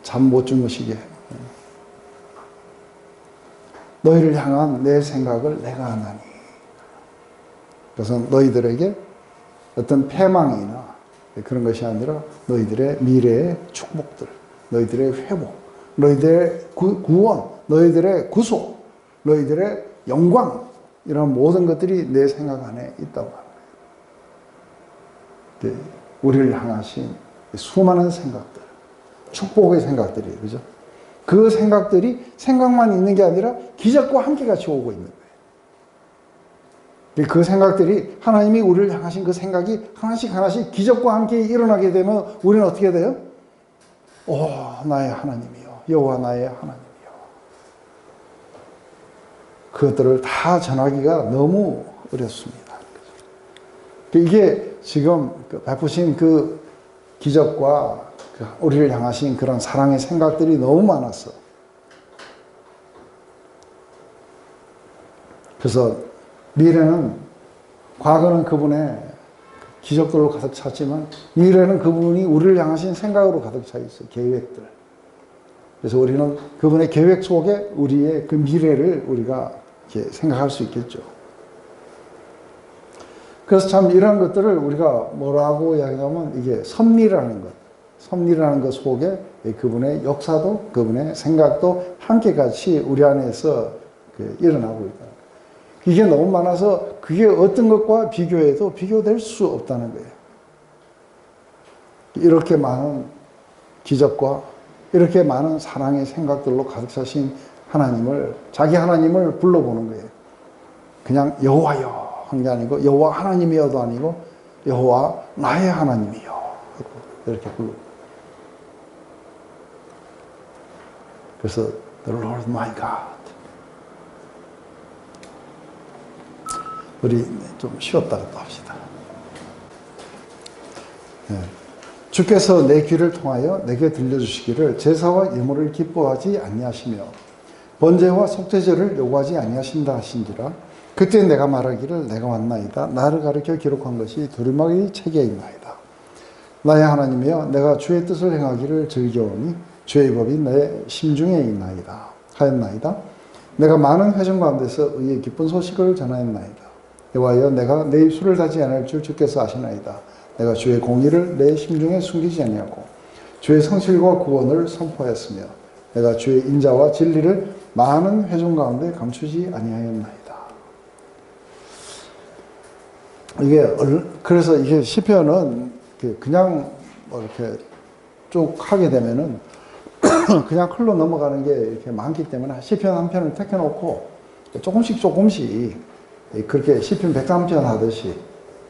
잠 못 주무시게. 너희를 향한 내 생각을 내가 하나니. 그래서 너희들에게 어떤 패망이나 그런 것이 아니라 너희들의 미래의 축복들, 너희들의 회복, 너희들의 구원, 너희들의 구속, 너희들의 영광 이런 모든 것들이 내 생각 안에 있다고 합니다. 네, 우리를 향하신 수많은 생각들, 축복의 생각들이 그죠? 그 생각들이 생각만 있는 게 아니라 기적과 함께 같이 오고 있는 거예요. 그 생각들이 하나님이 우리를 향하신 그 생각이 하나씩 하나씩 기적과 함께 일어나게 되면 우리는 어떻게 돼요? 오, 나의 하나님이요. 여호와 나의 하나님이요. 그것들을 다 전하기가 너무 어렵습니다. 이게 지금 베푸신 그 기적과 우리를 향하신 그런 사랑의 생각들이 너무 많았어. 그래서 미래는, 과거는 그분의 기적들로 가득 찼지만 미래는 그분이 우리를 향하신 생각으로 가득 차 있어요. 계획들. 그래서 우리는 그분의 계획 속에 우리의 그 미래를 우리가 이렇게 생각할 수 있겠죠. 그래서 참 이런 것들을 우리가 뭐라고 이야기하면 이게 섭리라는 것. 섭리라는 것 속에 그분의 역사도 그분의 생각도 함께 같이 우리 안에서 일어나고 있다. 이게 너무 많아서 그게 어떤 것과 비교해도 비교될 수 없다는 거예요. 이렇게 많은 기적과 이렇게 많은 사랑의 생각들로 가득 차신 하나님을, 자기 하나님을 불러보는 거예요. 그냥 여호와여 한 게 아니고 여호와 하나님이여도 아니고 여호와 나의 하나님이여 이렇게 불러. 그래서 The Lord my God. 우리 좀 쉬었다가 또 합시다. 네. 주께서 내 귀를 통하여 내게 들려주시기를 제사와 예물을 기뻐하지 아니하시며 번제와 속죄제를 요구하지 아니하신다 하신지라. 그때 내가 말하기를 내가 왔나이다. 나를 가르쳐 기록한 것이 두루마리 책에 있나이다. 나의 하나님이여 내가 주의 뜻을 행하기를 즐겨오니 주의 법이 내 심중에 있나이다 하였나이다. 내가 많은 회중 가운데서 의의 기쁜 소식을 전하였나이다. 여호와여 내가 내 입술을 닫지 않을 줄 주께서 아시나이다. 내가 주의 공의를 내 심중에 숨기지 아니하고 주의 성실과 구원을 선포하였으며 내가 주의 인자와 진리를 많은 회중 가운데 감추지 아니하였나이다. 그래서 이게 시편은 그냥 뭐 이렇게 쭉 하게 되면은 그냥 흘러 넘어가는 게 이렇게 많기 때문에 시편 한 편을 택해놓고 조금씩 그렇게 시편 103편 하듯이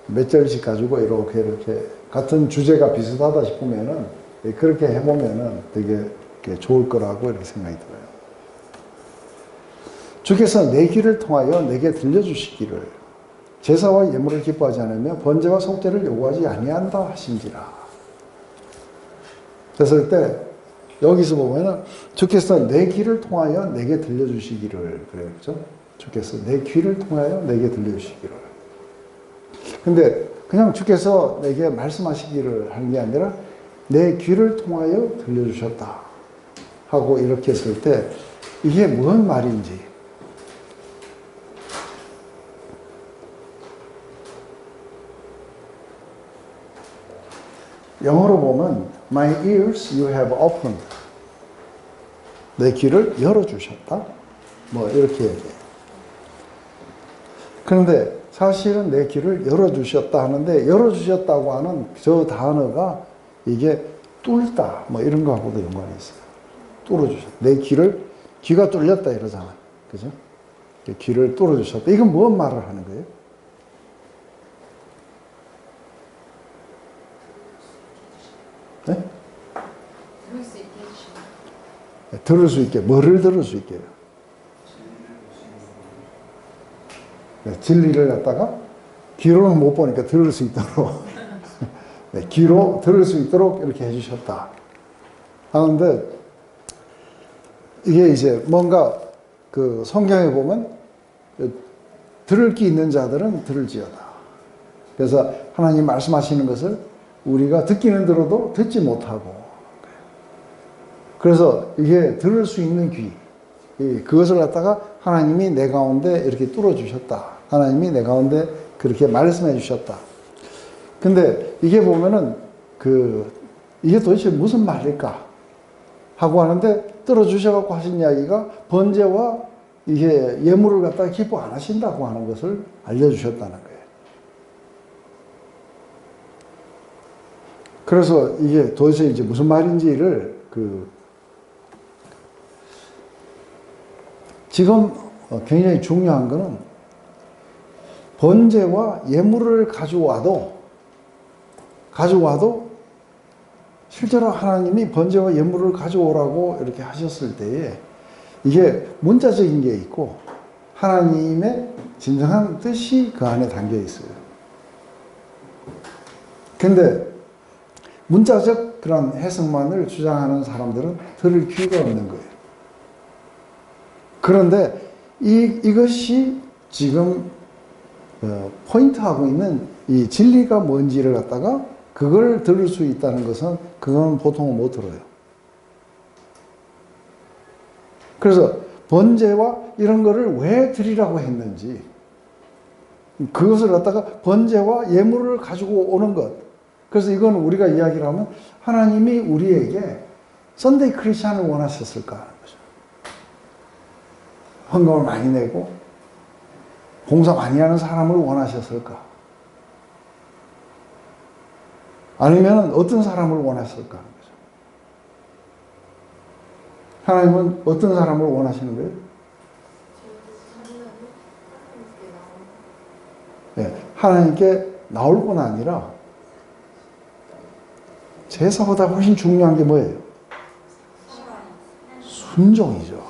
몇 절씩 가지고 이렇게 같은 주제가 비슷하다 싶으면은 그렇게 해보면은 되게 좋을 거라고 이렇게 생각이 들어요. 주께서 내 귀를 통하여 내게 들려주시기를 제사와 예물을 기뻐하지 않으며 번제와 속죄를 요구하지 아니한다 하신지라. 그랬을 때 여기서 보면은 주께서 내 귀를 통하여 내게 들려주시기를 그래요. 그죠? 주께서 내 귀를 통하여 내게 들려주시기를. 근데 그냥 주께서 내게 말씀하시기를 하는 게 아니라 내 귀를 통하여 들려주셨다 하고 이렇게 했을 때 이게 무슨 말인지 영어로 보면 My ears you have opened. 내 귀를 열어주셨다. 뭐 이렇게 얘기해요. 그런데 사실은 내 귀를 열어주셨다 하는데 열어주셨다고 하는 저 단어가 이게 뚫다 뭐 이런 거하고도 연관이 있어요. 뚫어주셨다. 내 귀가 뚫렸다 이러잖아. 그죠? 귀를 뚫어주셨다. 이건 무슨 말을 하는 거예요? 네? 들을 수 있게 해주시는. 들을 수 있게. 뭐를 들을 수 있게요? 진리를 갖다가 귀로는 못 보니까 들을 수 있도록 네, 귀로 들을 수 있도록 이렇게 해주셨다 하는데 이게 이제 뭔가 그 성경에 보면 들을 귀 있는 자들은 들을지어다. 그래서 하나님 말씀하시는 것을 우리가 듣기는 들어도 듣지 못하고 그래서 이게 들을 수 있는 귀 그것을 갖다가 하나님이 내 가운데 이렇게 뚫어주셨다. 하나님이 내 가운데 그렇게 말씀해 주셨다. 근데 이게 보면은 이게 도대체 무슨 말일까? 하고 하는데 뚫어주셔갖고 하신 이야기가 번제와 이게 예물을 갖다가 기뻐 안 하신다고 하는 것을 알려주셨다는 거예요. 그래서 이게 도대체 이제 무슨 말인지를 지금 굉장히 중요한 거는 번제와 예물을 가져와도 실제로 하나님이 번제와 예물을 가져오라고 이렇게 하셨을 때에 이게 문자적인 게 있고 하나님의 진정한 뜻이 그 안에 담겨 있어요. 근데 문자적 그런 해석만을 주장하는 사람들은 들을 귀가 없는 거예요. 그런데 이것이 지금 포인트하고 있는 이 진리가 뭔지를 갖다가 그걸 들을 수 있다는 것은 그건 보통은 못 들어요. 그래서 번제와 이런 거를 왜 드리라고 했는지 그것을 갖다가 번제와 예물을 가지고 오는 것. 그래서 이건 우리가 이야기를 하면 하나님이 우리에게 썬데이 크리스찬을 원하셨을까 하는 거죠. 헌금을 많이 내고 봉사 많이 하는 사람을 원하셨을까? 아니면 어떤 사람을 원했을까 하는 거죠. 하나님은 어떤 사람을 원하시는 거예요? 네, 하나님께 나올 뿐 아니라 제사보다 훨씬 중요한 게 뭐예요? 순종이죠.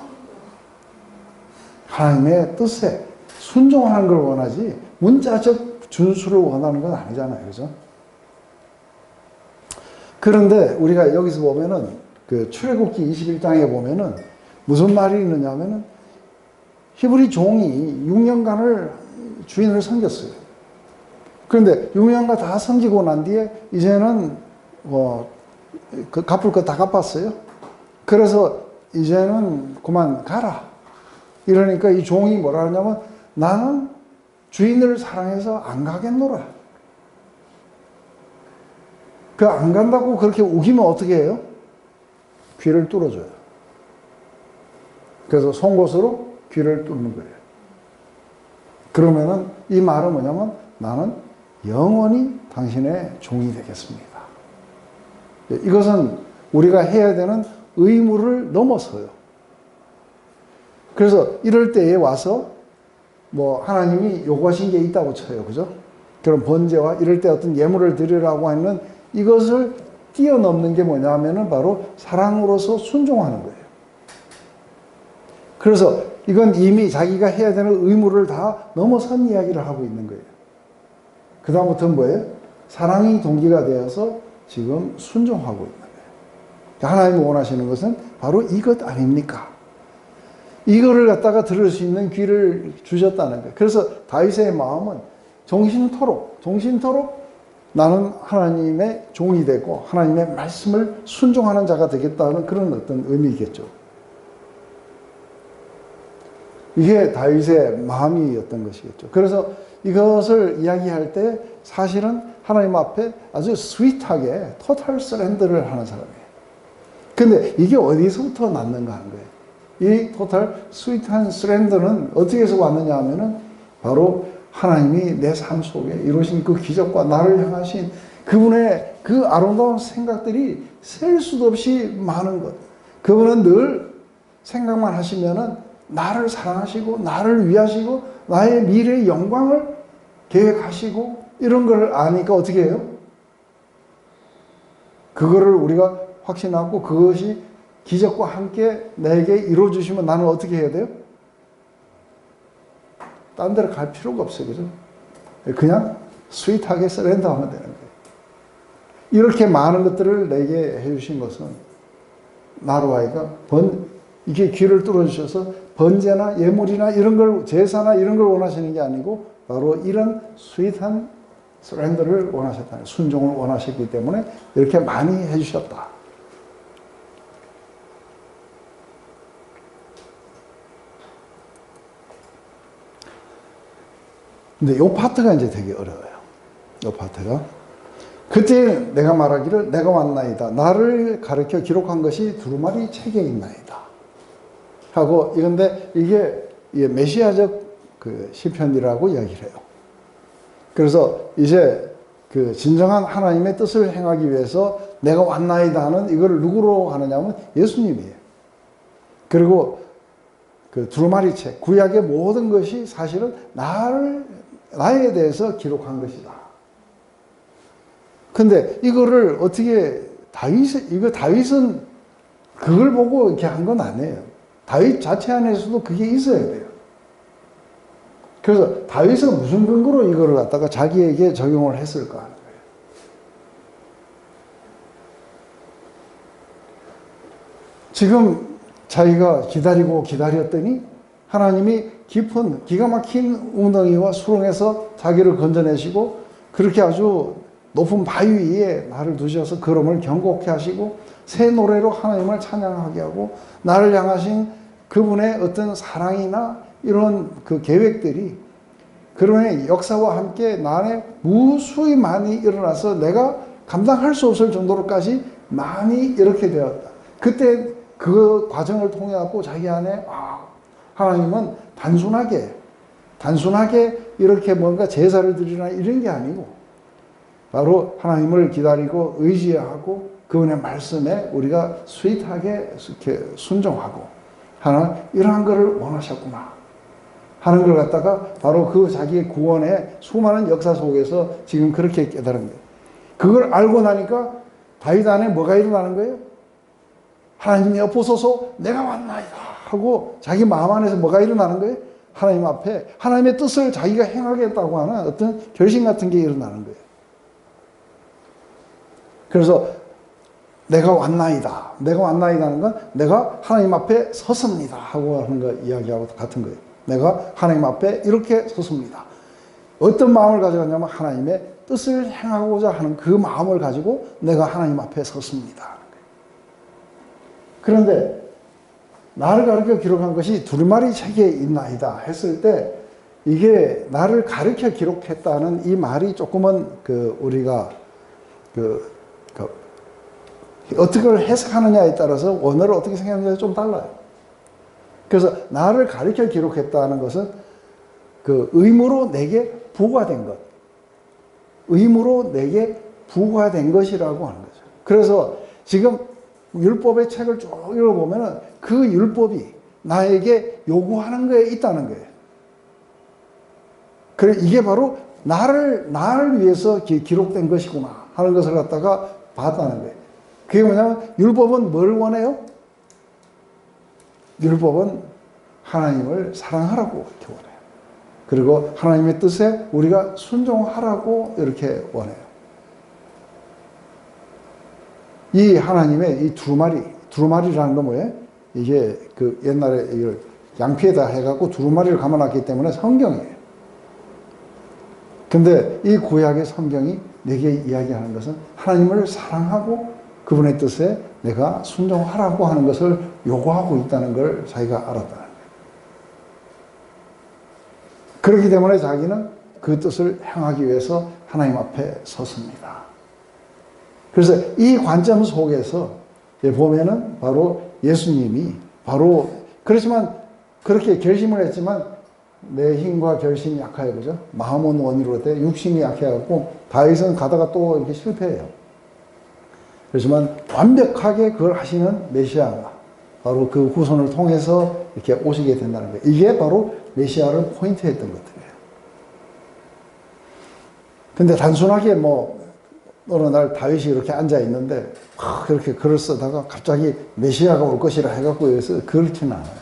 하나님의 뜻에 순종하는 걸 원하지 문자적 준수를 원하는 건 아니잖아요. 그죠? 그런데 우리가 여기서 보면은 그 출애굽기 21장에 보면은 무슨 말이 있느냐 하면은 히브리 종이 6년간을 주인을 섬겼어요. 그런데 6년간 다 섬기고 난 뒤에 이제는 그 갚을 거 다 갚았어요. 그래서 이제는 그만 가라. 이러니까 이 종이 뭐라 하냐면 나는 주인을 사랑해서 안 가겠노라. 그 안 간다고 그렇게 우기면 어떻게 해요? 귀를 뚫어줘요. 그래서 송곳으로 귀를 뚫는 거예요. 그러면은 이 말은 뭐냐면 나는 영원히 당신의 종이 되겠습니다. 이것은 우리가 해야 되는 의무를 넘어서요. 그래서 이럴 때에 와서 뭐 하나님이 요구하신 게 있다고 쳐요. 그죠? 그런 번제와 이럴 때 어떤 예물을 드리라고 하는 이것을 뛰어넘는 게 뭐냐 하면은 바로 사랑으로서 순종하는 거예요. 그래서 이건 이미 자기가 해야 되는 의무를 다 넘어선 이야기를 하고 있는 거예요. 그 다음부터는 뭐예요? 사랑이 동기가 되어서 지금 순종하고 있는 거예요. 하나님이 원하시는 것은 바로 이것 아닙니까? 이거를 갖다가 들을 수 있는 귀를 주셨다는 거예요. 그래서 다윗의 마음은 정신토록 나는 하나님의 종이 되고 하나님의 말씀을 순종하는 자가 되겠다는 그런 어떤 의미겠죠. 이게 다윗의 마음이었던 것이겠죠. 그래서 이것을 이야기할 때 사실은 하나님 앞에 아주 스윗하게 토탈 서렌더를 하는 사람이에요. 근데 이게 어디서부터 났는가 하는 거예요. 이 토탈 스윗한 서렌더는 어떻게 해서 왔느냐 하면은 바로 하나님이 내 삶 속에 이루신 그 기적과 나를 향하신 그분의 그 아름다운 생각들이 셀 수도 없이 많은 것. 그분은 늘 생각만 하시면은 나를 사랑하시고 나를 위하시고 나의 미래의 영광을 계획하시고 이런 걸 아니까 어떻게 해요? 그거를 우리가 확신하고 그것이 기적과 함께 나에게 이루어주시면 나는 어떻게 해야 돼요? 딴 데로 갈 필요가 없어요. 그죠? 그냥 스윗하게 서렌더하면 되는 거예요. 이렇게 많은 것들을 내게 해주신 것은 나로 하여금 이게 귀를 뚫어주셔서 번제나 예물이나 이런 걸, 제사나 이런 걸 원하시는 게 아니고 바로 이런 스윗한 서렌더를 원하셨다. 순종을 원하셨기 때문에 이렇게 많이 해주셨다. 근데 요 파트가 이제 되게 어려워요. 요 파트가. 그때 내가 말하기를 내가 왔나이다. 나를 가르쳐 기록한 것이 두루마리 책에 있나이다. 하고, 이건데 이게 메시아적 그 시편이라고 이야기를 해요. 그래서 이제 그 진정한 하나님의 뜻을 행하기 위해서 내가 왔나이다 하는 이걸 누구로 하느냐면 예수님이에요. 그리고 그 두루마리 책, 구약의 모든 것이 사실은 나에 대해서 기록한 것이다. 근데 이거를 어떻게 다윗은 그걸 보고 이렇게 한 건 아니에요. 다윗 자체 안에서도 그게 있어야 돼요. 그래서 다윗은 무슨 근거로 이거를 갖다가 자기에게 적용을 했을까 하는 거예요. 지금 자기가 기다리고 기다렸더니 하나님이 깊은 기가 막힌 웅덩이와 수렁에서 자기를 건져내시고 그렇게 아주 높은 바위 위에 나를 두셔서 걸음을 경고케 하시고 새 노래로 하나님을 찬양하게 하고 나를 향하신 그분의 어떤 사랑이나 이런 그 계획들이 그런 역사와 함께 나 안에 무수히 많이 일어나서 내가 감당할 수 없을 정도로까지 많이 이렇게 되었다. 그때 그 과정을 통해 갖고 자기 안에 하나님은 단순하게 이렇게 뭔가 제사를 드리나 이런 게 아니고 바로 하나님을 기다리고 의지하고 그분의 말씀에 우리가 스윗하게 이렇게 순종하고 하는 이러한 것을 원하셨구나 하는 걸 갖다가 바로 그 자기의 구원의 수많은 역사 속에서 지금 그렇게 깨달은 거예요. 그걸 알고 나니까 다윗 안에 뭐가 일어나는 거예요? 하나님이 엎어서서 내가 왔나이다 하고 자기 마음 안에서 뭐가 일어나는 거예요? 하나님 앞에 하나님의 뜻을 자기가 행하겠다고 하는 어떤 결심 같은 게 일어나는 거예요. 그래서 내가 왔나이다. 내가 왔나이다는 건 내가 하나님 앞에 섰습니다 하고 하는 거 이야기하고 같은 거예요. 내가 하나님 앞에 이렇게 섰습니다. 어떤 마음을 가져갔냐면 하나님의 뜻을 행하고자 하는 그 마음을 가지고 내가 하나님 앞에 섰습니다. 그런데 나를 가르쳐 기록한 것이 두루마리 책에 있나이다 했을 때 이게 나를 가르쳐 기록했다는 이 말이 조금은 우리가 어떻게 해석하느냐에 따라서 원어를 어떻게 생각하느냐에 좀 달라요. 그래서 나를 가르쳐 기록했다는 것은 그 의무로 내게 부과된 것. 의무로 내게 부과된 것이라고 하는 거죠. 그래서 지금 율법의 책을 쭉 읽어보면은 그 율법이 나에게 요구하는 거에 있다는 거예요. 그래, 이게 바로 나를 위해서 기록된 것이구나 하는 것을 갖다가 봤다는 거예요. 그게 뭐냐면 율법은 뭘 원해요? 율법은 하나님을 사랑하라고 이렇게 원해요. 그리고 하나님의 뜻에 우리가 순종하라고 이렇게 원해요. 이 하나님의 이 두루마리라는 건 뭐예요? 이게 그 옛날에 이걸 양피에다 해갖고 두루마리를 감아놨기 때문에 성경이에요. 근데 이 구약의 성경이 내게 이야기하는 것은 하나님을 사랑하고 그분의 뜻에 내가 순종하라고 하는 것을 요구하고 있다는 걸 자기가 알았다는 거예요. 그렇기 때문에 자기는 그 뜻을 행하기 위해서 하나님 앞에 섰습니다. 그래서 이 관점 속에서 보면은 바로 예수님이 바로 그렇지만 그렇게 결심을 했지만 내 힘과 결심이 약하여, 그죠? 마음은 원이로 돼 육신이 약해갖고 다윗은 가다가 또 이렇게 실패해요. 그렇지만 완벽하게 그걸 하시는 메시아가 바로 그 후손을 통해서 이렇게 오시게 된다는 거예요. 이게 바로 메시아를 포인트했던 것들이에요. 근데 단순하게 뭐 어느 날 다윗이 이렇게 앉아 있는데 그렇게 글을 쓰다가 갑자기 메시아가 올 것이라 해갖고 여기서 그렇지는 않아요.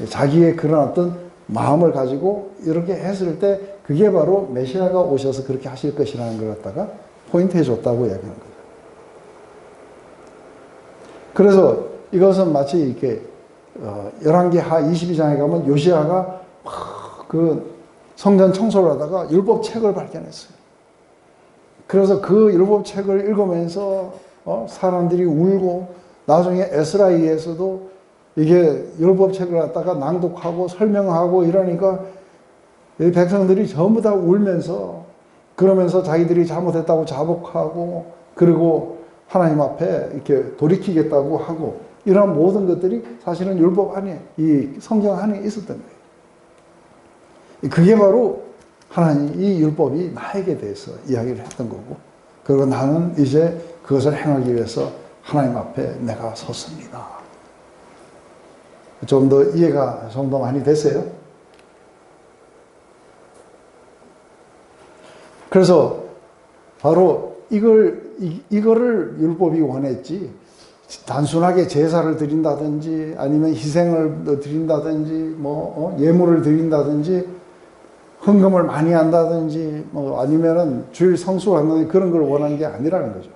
자기의 그런 어떤 마음을 가지고 이렇게 했을 때 그게 바로 메시아가 오셔서 그렇게 하실 것이라는 걸 갖다가 포인트 해줬다고 이야기하는 거죠. 그래서 이것은 마치 이렇게 열왕기하 22장에 가면 요시야가 막 그 성전 청소를 하다가 율법책을 발견했어요. 그래서 그 율법책을 읽으면서 사람들이 울고 나중에 에스라이에서도 이게 율법책을 갖다가 낭독하고 설명하고 이러니까 이 백성들이 전부 다 울면서 그러면서 자기들이 잘못했다고 자복하고 그리고 하나님 앞에 이렇게 돌이키겠다고 하고 이런 모든 것들이 사실은 율법 안에 이 성경 안에 있었던 거예요. 그게 바로 하나님 이 율법이 나에게 대해서 이야기를 했던 거고 그리고 나는 이제 그것을 행하기 위해서 하나님 앞에 내가 섰습니다. 좀 더 이해가 좀 더 많이 됐어요? 그래서 바로 이거를 율법이 원했지 단순하게 제사를 드린다든지 아니면 희생을 드린다든지 뭐 예물을 드린다든지 헌금을 많이 한다든지 뭐 아니면은 주일 성수를 한다든지 그런 걸 원하는 게 아니라는 거죠.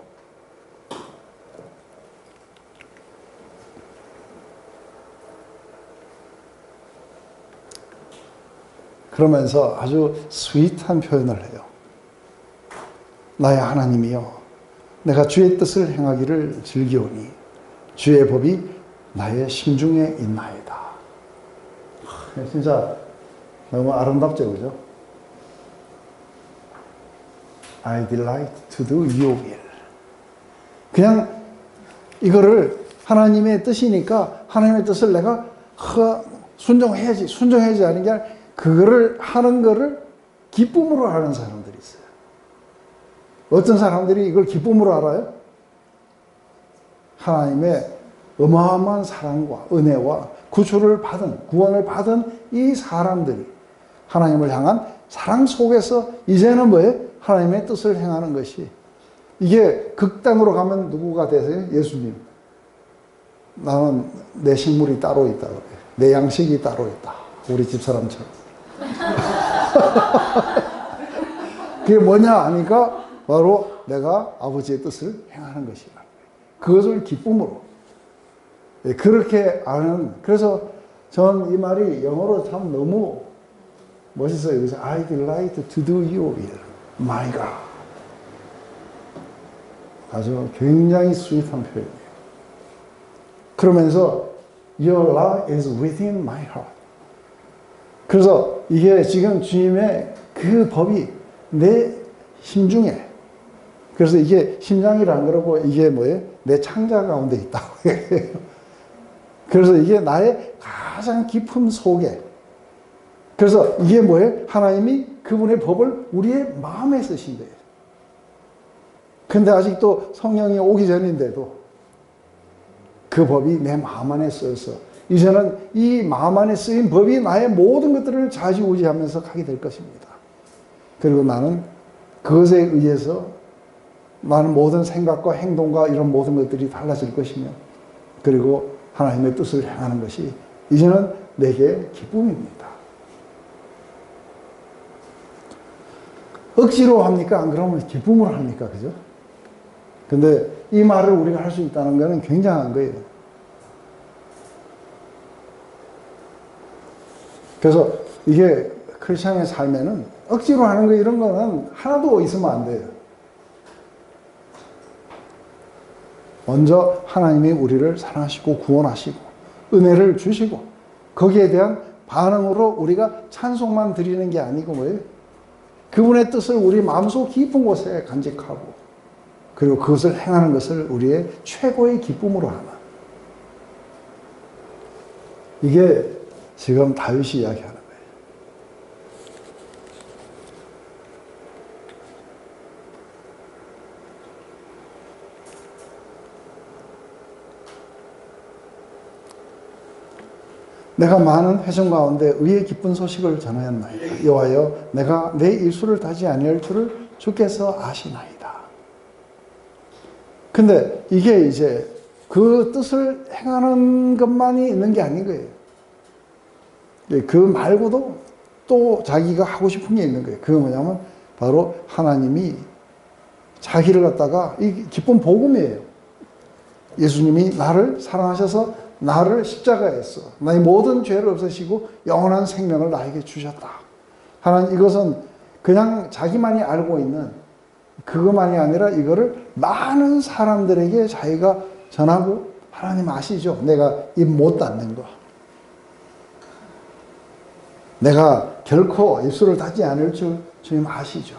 그러면서 아주 스윗한 표현을 해요. 나의 하나님이여 내가 주의 뜻을 행하기를 즐기오니 주의 법이 나의 심중에 있나이다. 진짜 너무 아름답죠, 그죠? I delight to do your will. 그냥 이거를 하나님의 뜻이니까 하나님의 뜻을 내가 순종해야지 하는 게 아니라 그거를 하는 거를 기쁨으로 하는 사람들이 있어요. 어떤 사람들이 이걸 기쁨으로 알아요? 하나님의 어마어마한 사랑과 은혜와 구원을 받은 이 사람들이 하나님을 향한 사랑 속에서 이제는 뭐예요? 하나님의 뜻을 행하는 것이 이게 극단으로 가면 누구가 되세요? 예수님. 나는 내 식물이 따로 있다. 내 양식이 따로 있다. 우리 집사람처럼. 그게 뭐냐 하니까 바로 내가 아버지의 뜻을 행하는 것이라. 그것을 기쁨으로. 그렇게 아는, 그래서 전 이 말이 영어로 참 너무 멋있어요. 그래서 I delight to do your will, my God. 아주 굉장히 스윗한 표현이에요. 그러면서 Your love is within my heart. 그래서 이게 지금 주님의 그 법이 내 심중에, 그래서 이게 심장이란 그러고 이게 뭐예요? 내 창자 가운데 있다고 해요. 그래서 이게 나의 가장 깊은 속에, 그래서 이게 뭐예요? 하나님이 그분의 법을 우리의 마음에 쓰신대요. 근데 아직도 성령이 오기 전인데도 그 법이 내 마음 안에 쓰여서 이제는 이 마음 안에 쓰인 법이 나의 모든 것들을 좌지우지하면서 가게 될 것입니다. 그리고 나는 그것에 의해서 나는 모든 생각과 행동과 이런 모든 것들이 달라질 것이며 그리고 하나님의 뜻을 행하는 것이 이제는 내게 기쁨입니다. 억지로 합니까? 안 그러면 기쁨으로 합니까? 그죠? 근데 이 말을 우리가 할 수 있다는 것은 굉장한 거예요. 그래서 이게 크리스천의 삶에는 억지로 하는 거 이런 거는 하나도 있으면 안 돼요. 먼저 하나님이 우리를 사랑하시고 구원하시고 은혜를 주시고 거기에 대한 반응으로 우리가 찬송만 드리는 게 아니고 뭐예요? 그분의 뜻을 우리 마음속 깊은 곳에 간직하고 그리고 그것을 행하는 것을 우리의 최고의 기쁨으로 하는, 이게 지금 다윗이 이야기하는 거예요. 내가 많은 회중 가운데 의의 기쁜 소식을 전하였나이다. 여호와여 내가 내 입술을 다지 아니할 줄을 주께서 아시나이다. 근데 이게 이제 그 뜻을 행하는 것만이 있는 게 아닌 거예요. 그 말고도 또 자기가 하고 싶은 게 있는 거예요. 그게 뭐냐면 바로 하나님이 자기를 갖다가 이 기쁜 복음이에요. 예수님이 나를 사랑하셔서 나를 십자가에서 나의 모든 죄를 없애시고 영원한 생명을 나에게 주셨다. 하나님 이것은 그냥 자기만이 알고 있는 그것만이 아니라 이거를 많은 사람들에게 자기가 전하고 하나님 아시죠? 내가 입 못 닫는 거. 내가 결코 입술을 닫지 않을 줄 주님 아시죠?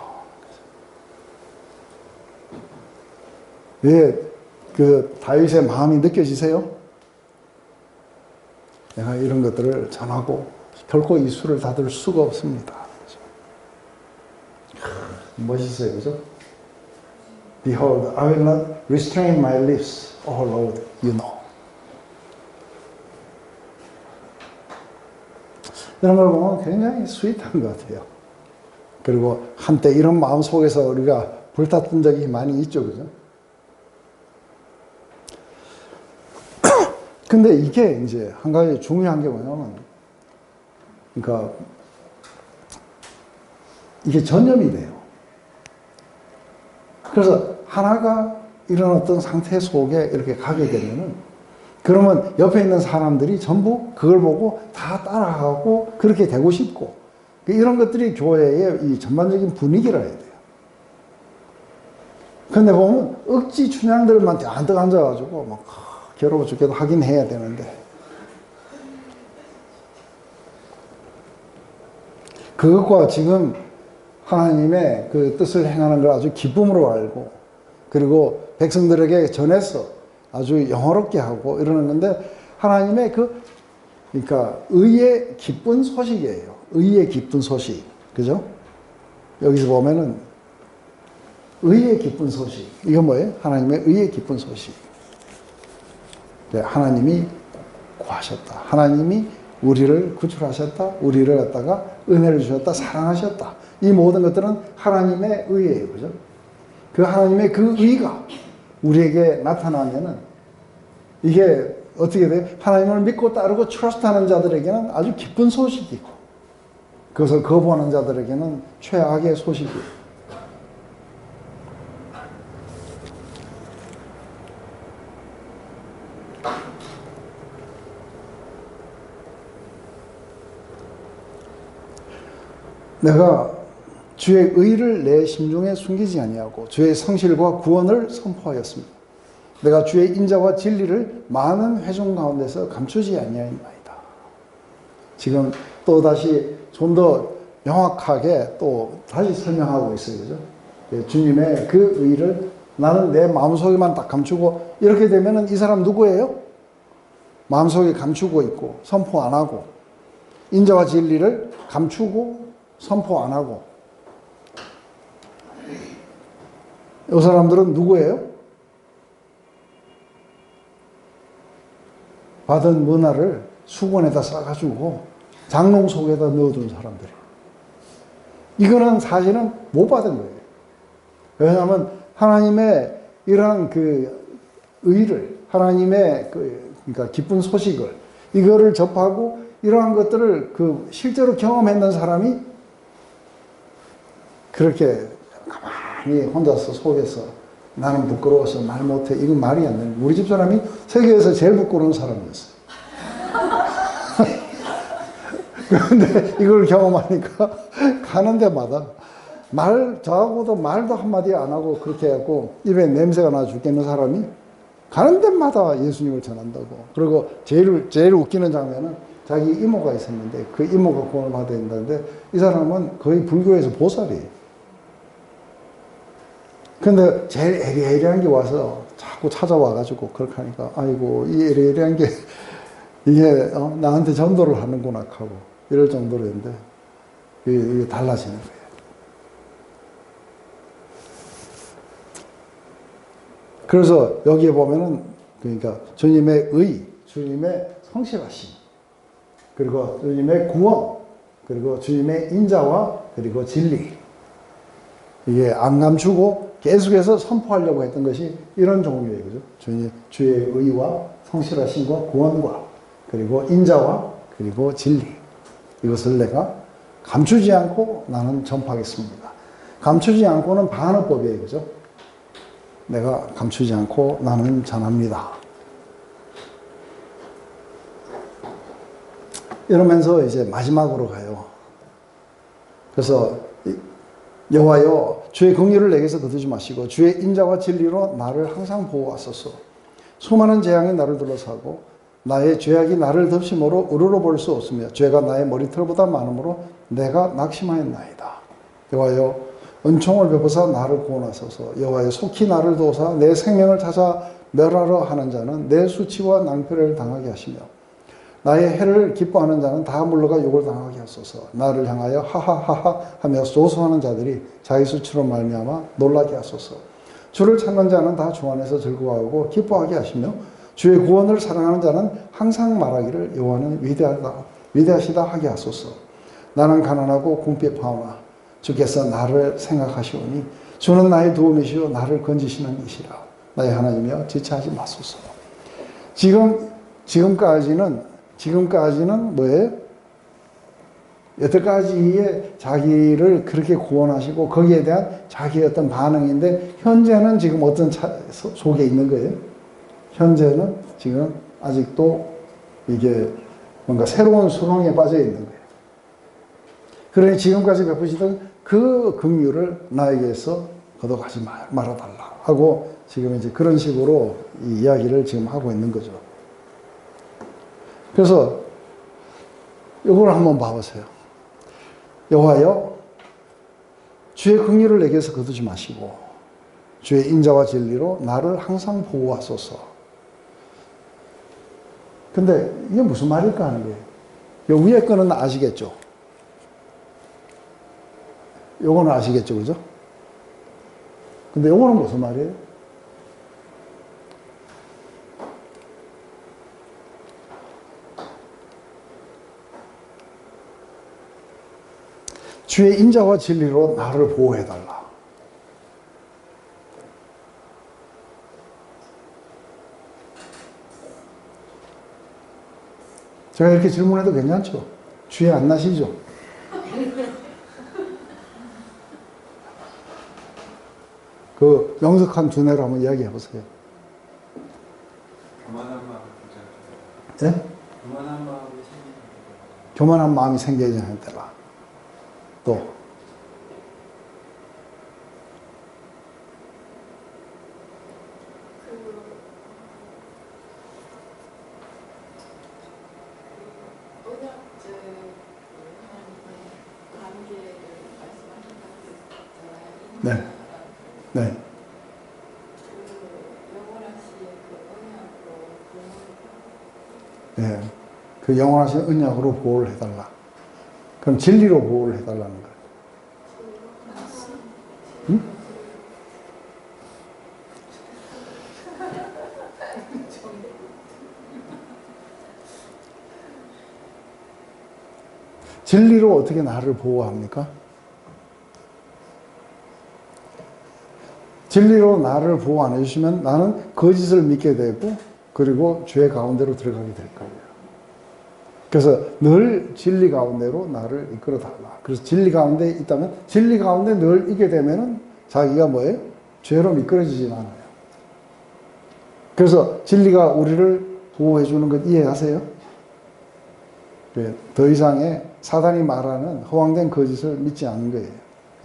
왜 그 다윗의 마음이 느껴지세요? 내가 이런 것들을 전하고 결코 입술을 닫을 수가 없습니다. 멋있어요, 그죠? Behold, I will not restrain my lips, O Lord, you know. 이런 걸 보면 굉장히 스윗한 것 같아요. 그리고 한때 이런 마음 속에서 우리가 불탔던 적이 많이 있죠, 그죠? 근데 이게 이제 한 가지 중요한 게 뭐냐면, 그러니까 이게 전염이 돼요. 그래서 하나가 이런 어떤 상태 속에 이렇게 가게 되면은, 그러면 옆에 있는 사람들이 전부 그걸 보고 다 따라가고 그렇게 되고 싶고, 이런 것들이 교회의 이 전반적인 분위기라 해야 돼요. 근데 보면 억지 춘향들만 잔뜩 앉아가지고 막 괴로워 죽겠다 하긴 해야 되는데, 그것과 지금 하나님의 그 뜻을 행하는 걸 아주 기쁨으로 알고, 그리고 백성들에게 전해서 아주 영화롭게 하고 이러는 건데, 하나님의 그러니까 의의 기쁜 소식이에요. 의의 기쁜 소식. 그죠? 여기서 보면은 의의 기쁜 소식. 이건 뭐예요? 하나님의 의의 기쁜 소식. 하나님이 구하셨다. 하나님이 우리를 구출하셨다. 우리를 갖다가 은혜를 주셨다. 사랑하셨다. 이 모든 것들은 하나님의 의예요. 그죠? 그 하나님의 그 의가 우리에게 나타나면은 이게 어떻게 돼요? 하나님을 믿고 따르고 트러스트하는 자들에게는 아주 기쁜 소식이고, 그것을 거부하는 자들에게는 최악의 소식이에요. 내가 주의 의를 내 심중에 숨기지 아니하고 주의 성실과 구원을 선포하였습니다. 내가 주의 인자와 진리를 많은 회중 가운데서 감추지 아니하였나이다. 지금 또 다시 좀 더 명확하게 또 다시 설명하고 있어요. 그죠? 주님의 그 의를 나는 내 마음속에만 딱 감추고, 이렇게 되면은 이 사람 누구예요? 마음속에 감추고 있고 선포 안 하고, 인자와 진리를 감추고 선포 안 하고, 이 사람들은 누구예요? 받은 문화를 수건에다 싸가지고 장롱 속에다 넣어둔 사람들이에요. 이거는 사실은 못 받은 거예요. 왜냐하면 하나님의 이러한 그 의를, 하나님의 그러니까 기쁜 소식을, 이거를 접하고 이러한 것들을 그 실제로 경험했는 사람이 그렇게 가만히 혼자서 속에서 나는 부끄러워서 말 못해. 이건 말이 안 되는. 우리 집 사람이 세계에서 제일 부끄러운 사람이었어요. 그런데 이걸 경험하니까 가는 데마다 저하고도 말도 한마디 안 하고 그렇게 해갖고 입에 냄새가 나 죽겠는 사람이 가는 데마다 예수님을 전한다고. 그리고 제일 웃기는 장면은 자기 이모가 있었는데 그 이모가 구원을 받아야 된다는데 이 사람은 거의 불교에서 보살이에요. 근데 제일 애리애리한 게 와서 자꾸 찾아와가지고 그렇게 하니까 아이고 이 애리애리한 게 이게 나한테 전도를 하는구나 하고 이럴 정도로인데 이게 달라지는 거예요. 그래서 여기에 보면은 그러니까 주님의 의, 주님의 성실하심, 그리고 주님의 구원, 그리고 주님의 인자와 그리고 진리. 이게 안 감추고 계속해서 선포하려고 했던 것이 이런 종류예요. 그죠? 주의 의와 성실하심과 구원과 그리고 인자와 그리고 진리. 이것을 내가 감추지 않고 나는 전파하겠습니다. 감추지 않고는 반어법이에요. 그죠? 내가 감추지 않고 나는 전합니다. 이러면서 이제 마지막으로 가요. 그래서 여호와여 주의 긍휼을 내게서 거두지 마시고 주의 인자와 진리로 나를 항상 보호하소서. 수많은 재앙이 나를 둘러싸고 나의 죄악이 나를 덮심으로 우러러 볼 수 없으며 죄가 나의 머리털보다 많으므로 내가 낙심하였나이다. 여호와여 은총을 베푸사 나를 구원하소서. 여호와여 속히 나를 도우사 내 생명을 찾아 멸하려 하는 자는 내 수치와 낭패를 당하게 하시며 나의 해를 기뻐하는 자는 다 물러가 욕을 당하게 하소서. 나를 향하여 하하하하 하며 소소하는 자들이 자기 수치로 말미암아 놀라게 하소서. 주를 찾는 자는 다 주 안에서 즐거워하고 기뻐하게 하시며 주의 구원을 사랑하는 자는 항상 말하기를 여호와는 위대하시다 하게 하소서. 나는 가난하고 궁핍하오나 주께서 나를 생각하시오니 주는 나의 도움이시오 나를 건지시는 이시라. 나의 하나님이여 지체하지 마소서. 지금까지는 뭐예요? 여태까지의 자기를 그렇게 구원하시고 거기에 대한 자기의 어떤 반응인데 현재는 지금 어떤 속에 있는 거예요? 현재는 지금 아직도 이게 뭔가 새로운 수렁에 빠져 있는 거예요. 그러니 지금까지 베푸시던 그 긍휼을 나에게서 걷어가지 말아달라 하고 지금 이제 그런 식으로 이 이야기를 지금 하고 있는 거죠. 그래서 이걸 한번 봐보세요. 여호와여 주의 긍휼을 내게서 거두지 마시고 주의 인자와 진리로 나를 항상 보호하소서. 근데 이게 무슨 말일까 하는 거예요. 요 위에 거는 아시겠죠? 요거는 아시겠죠? 그죠? 근데 요거는 무슨 말이에요? 주의 인자와 진리로 나를 보호해달라. 제가 이렇게 질문해도 괜찮죠? 주의 안 나시죠? 그 명석한 두뇌로 한번 이야기해 보세요. 교만한 마음이 괜찮아요. 예? 교만한 마음이 생기는 교만한 마음이 생기지 않을 때라. 또 언약제 하나님의 관계를 말씀하신다고 했잖아요. 네. 네. 네. 그 영원하신 언약으로 보호를 해달라. 그럼 진리로 보호를 해달라는 거예요. 응? 진리로 어떻게 나를 보호합니까? 진리로 나를 보호 안 해주시면 나는 거짓을 믿게 되고 그리고 죄 가운데로 들어가게 될 거예요. 그래서 늘 진리 가운데로 나를 이끌어 달라. 그래서 진리 가운데 있다면 진리 가운데 늘 있게 되면은 자기가 뭐예요? 죄로 미끄러지진 않아요. 그래서 진리가 우리를 보호해 주는 것 이해하세요? 더 이상의 사단이 말하는 허황된 거짓을 믿지 않는 거예요.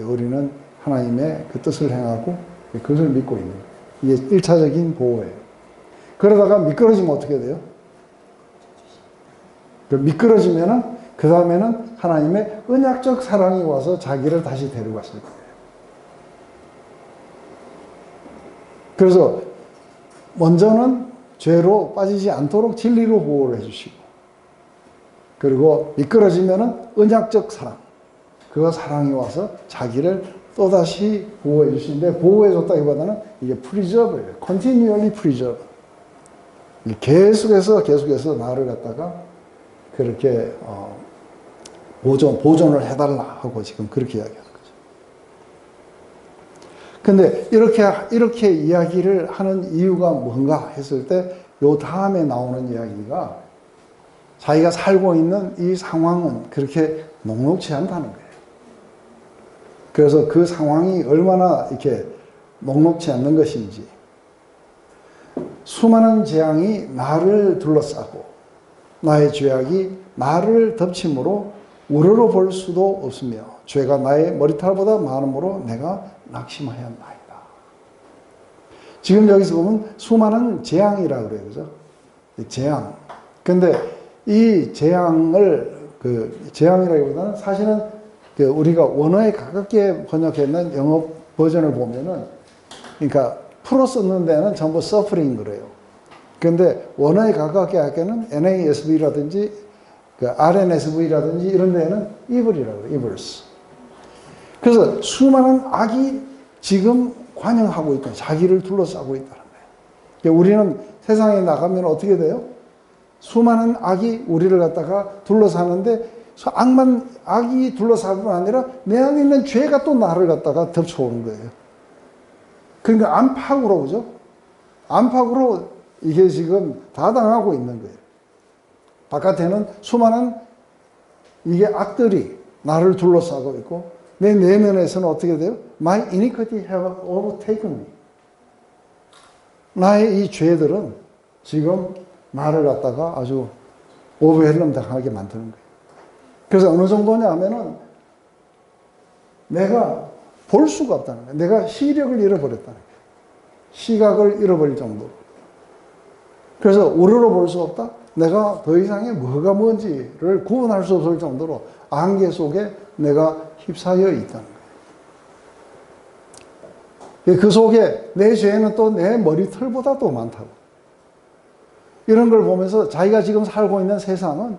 우리는 하나님의 그 뜻을 행하고 그것을 믿고 있는 거예요. 이게 1차적인 보호예요. 그러다가 미끄러지면 어떻게 돼요? 미끄러지면은 그 다음에는 하나님의 언약적 사랑이 와서 자기를 다시 데려갔을 거예요. 그래서 먼저는 죄로 빠지지 않도록 진리로 보호를 해주시고 그리고 미끄러지면은 언약적 사랑, 그 사랑이 와서 자기를 또다시 보호해 주시는데 보호해 줬다기보다는 이게 프리저브예요. continually preserve. 계속해서 나를 갖다가 그렇게 보존을 해달라 하고 지금 그렇게 이야기하는 거죠. 근데 이렇게 이야기를 하는 이유가 뭔가 했을 때 요 다음에 나오는 이야기가 자기가 살고 있는 이 상황은 그렇게 녹록지 않다는 거예요. 그래서 그 상황이 얼마나 이렇게 녹록지 않는 것인지, 수많은 재앙이 나를 둘러싸고 나의 죄악이 나를 덮침으로 우러러볼 수도 없으며 죄가 나의 머리털보다 많음으로 내가 낙심하였나이다. 지금 여기서 보면 수많은 재앙이라고 그래요. 그죠? 재앙. 근데 이 재앙을, 재앙이라기보다는 사실은 우리가 원어에 가깝게 번역했는 영어 버전을 보면은, 그러니까 풀어 썼는 데는 전부 suffering 그래요. 근데 원어에 가깝게 하기에는 NASB라든지 RNSV라든지 이런 데는 evil이라고 그래요. evils. 그래서 수많은 악이 지금 관영하고 있다. 자기를 둘러싸고 있다는 거예요. 우리는 세상에 나가면 어떻게 돼요? 수많은 악이 우리를 갖다가 둘러싸는데 악이 둘러싸는 게 아니라 내 안에 있는 죄가 또 나를 갖다가 덮쳐오는 거예요. 그러니까 안팎으로, 그죠? 안팎으로 이게 지금 다 당하고 있는 거예요. 바깥에는 수많은 이게 악들이 나를 둘러싸고 있고 내 내면에서는 어떻게 돼요? My iniquity have overtaken me. 나의 이 죄들은 지금 나를 갖다가 아주 오버헬름 당하게 만드는 거예요. 그래서 어느 정도냐 하면은 내가 볼 수가 없다는 거예요. 내가 시력을 잃어버렸다는 거예요. 시각을 잃어버릴 정도로. 그래서 우러러 볼 수 없다? 내가 더 이상의 뭐가 뭔지를 구분할 수 없을 정도로 안개 속에 내가 휩싸여 있다는 거예요. 그 속에 내 죄는 또 내 머리털보다 또 많다고. 이런 걸 보면서 자기가 지금 살고 있는 세상은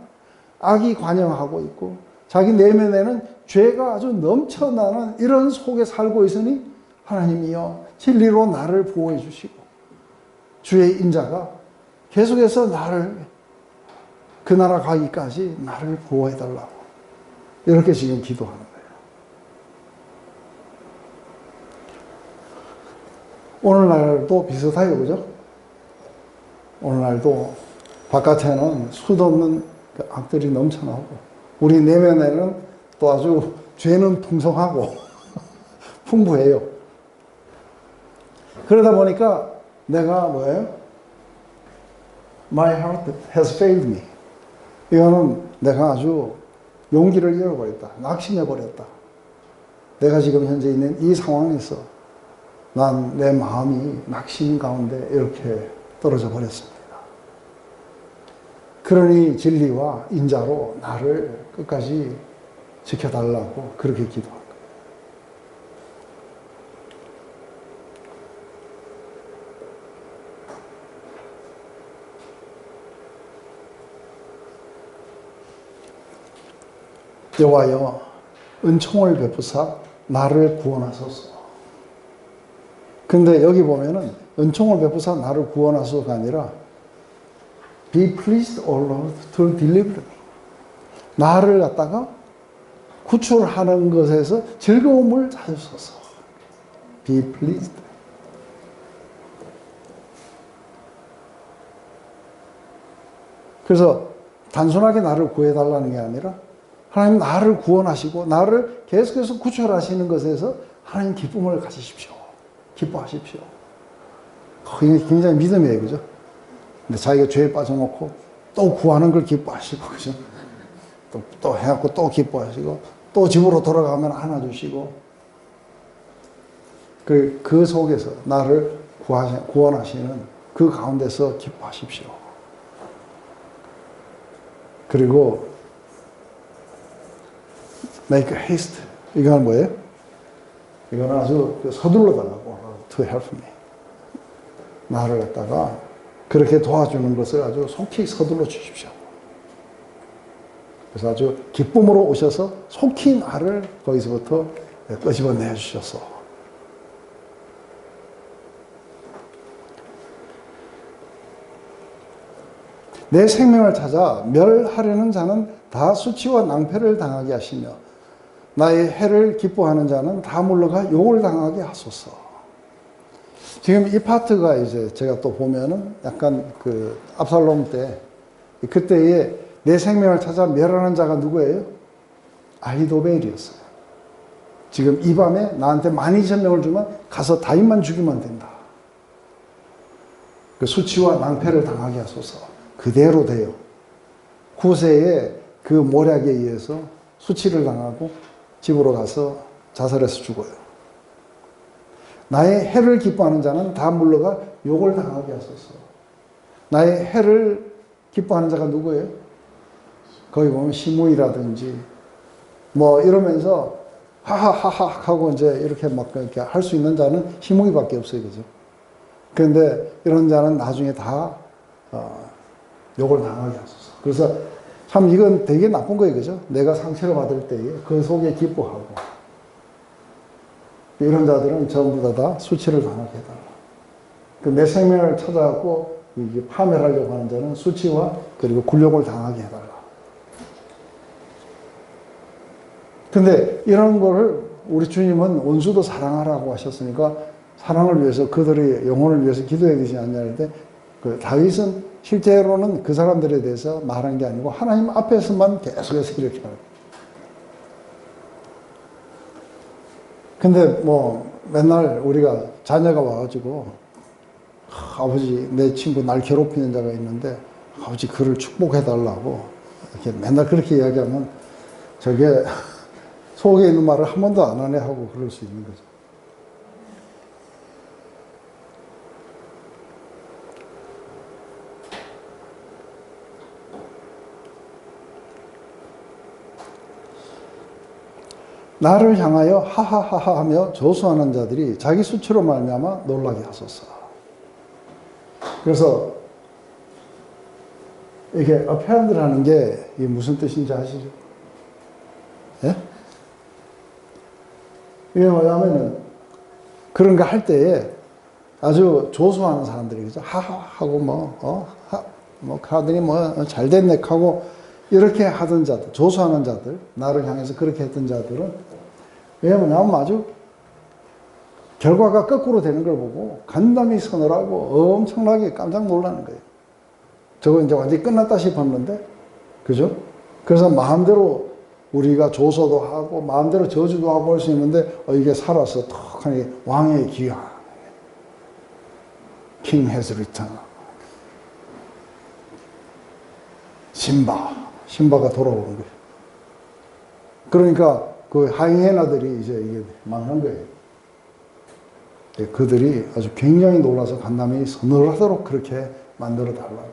악이 관영하고 있고 자기 내면에는 죄가 아주 넘쳐나는 이런 속에 살고 있으니 하나님이여 진리로 나를 보호해 주시고 주의 인자가 계속해서 나를 그 나라 가기까지 나를 보호해 달라고 이렇게 지금 기도하는 거예요. 오늘날도 비슷해요. 그죠? 오늘날도 바깥에는 수도 없는 악들이 넘쳐나오고 우리 내면에는 또 아주 죄는 풍성하고 풍부해요. 그러다 보니까 내가 뭐예요? My heart has failed me. 이거는 내가 아주 용기를 잃어버렸다. 낙심해버렸다. 내가 지금 현재 있는 이 상황에서 난 내 마음이 낙심 가운데 이렇게 떨어져 버렸습니다. 그러니 진리와 인자로 나를 끝까지 지켜달라고 그렇게 기도한 거예요. 여호와여 은총을 베푸사 나를 구원하소서. 근데 여기 보면은 은총을 베푸사 나를 구원하소서가 아니라 Be pleased, O Lord, to deliver me. 나를 갖다가 구출하는 것에서 즐거움을 찾으소서. Be pleased. 그래서 단순하게 나를 구해달라는 게 아니라 하나님 나를 구원하시고 나를 계속해서 구출하시는 것에서 하나님 기쁨을 가지십시오. 기뻐하십시오. 굉장히 믿음이에요. 그죠? 근데 자기가 죄에 빠져놓고 또 구하는 걸 기뻐하시고, 그죠? 또 해갖고 또 기뻐하시고, 또 집으로 돌아가면 안아주시고, 그 속에서 나를 구원하시는 그 가운데서 기뻐하십시오. 그리고 make haste. 이건 뭐예요? 이건 아주 서둘러 달라고. To help me. 나를 갖다가 그렇게 도와주는 것을 아주 속히 서둘러 주십시오. 그래서 아주 기쁨으로 오셔서 속히 나를 거기서부터 끄집어내 주셔서. 내 생명을 찾아 멸하려는 자는 다 수치와 낭패를 당하게 하시며 나의 해를 기뻐하는 자는 다 물러가 욕을 당하게 하소서. 지금 이 파트가 이제 제가 또 보면은 약간 그 압살롬 때 그때에 내 생명을 찾아 멸하는 자가 누구예요? 아히도벨이었어요. 지금 이 밤에 나한테 12,000명을 주면 가서 다윗만 죽이면 된다. 그 수치와 낭패를 당하게 하소서. 그대로 돼요. 후세에 그 모략에 의해서 수치를 당하고 집으로 가서 자살해서 죽어요. 나의 해를 기뻐하는 자는 다 물러가 욕을 당하게 하소서. 나의 해를 기뻐하는 자가 누구예요? 거기 보면 시므이라든지 뭐 이러면서 하하하하 하고 이제 이렇게 막 이렇게 할 수 있는 자는 시므이밖에 없어요. 그죠? 그런데 이런 자는 나중에 다 욕을 당하게 하소서. 그래서 참 이건 되게 나쁜 거예요. 그죠? 내가 상처를 받을 때에 그 속에 기뻐하고 이런 자들은 전부 다 수치를 당하게 해달라. 내 생명을 찾아갖고 파멸하려고 하는 자는 수치와 그리고 굴욕을 당하게 해달라. 근데 이런 거를 우리 주님은 원수도 사랑하라고 하셨으니까 사랑을 위해서 그들의 영혼을 위해서 기도해야 되지 않냐 할 때 그 다윗은 실제로는 그 사람들에 대해서 말한 게 아니고 하나님 앞에서만 계속해서 이렇게 하는. 근데 뭐 맨날 우리가 자녀가 와가지고 아버지 내 친구 날 괴롭히는 자가 있는데 아버지 그를 축복해달라고 이렇게 맨날 그렇게 이야기하면 저게 속에 있는 말을 한 번도 안 하네 하고 그럴 수 있는 거죠. 나를 향하여 하하하하 하며 저수하는 자들이 자기 수치로 말미암아 놀라게 하소서. 그래서 이게 어패런들 하는 게 이게 무슨 뜻인지 아시죠? 예? 이게 뭐냐면은 그런 거 할 때에 아주 조수하는 사람들이 그죠? 하하하고 뭐 하더니 뭐 잘 됐네 하고 이렇게 하던 자들, 조수하는 자들, 나를 향해서 그렇게 했던 자들은 왜냐면 아주 결과가 거꾸로 되는 걸 보고 간담이 서늘하고 엄청나게 깜짝 놀라는 거예요. 저거 이제 완전히 끝났다 싶었는데, 그죠? 그래서 마음대로 우리가 조소도 하고 마음대로 저주도 하고 할 수 있는데 이게 살아서 턱하니 왕의 귀환, King has returned. 신바가 돌아오는 거예요. 그러니까 그 하이에나들이 이제 이게 망한 거예요. 그들이 아주 굉장히 놀라서 간담이 서늘하도록 그렇게 만들어 달라고.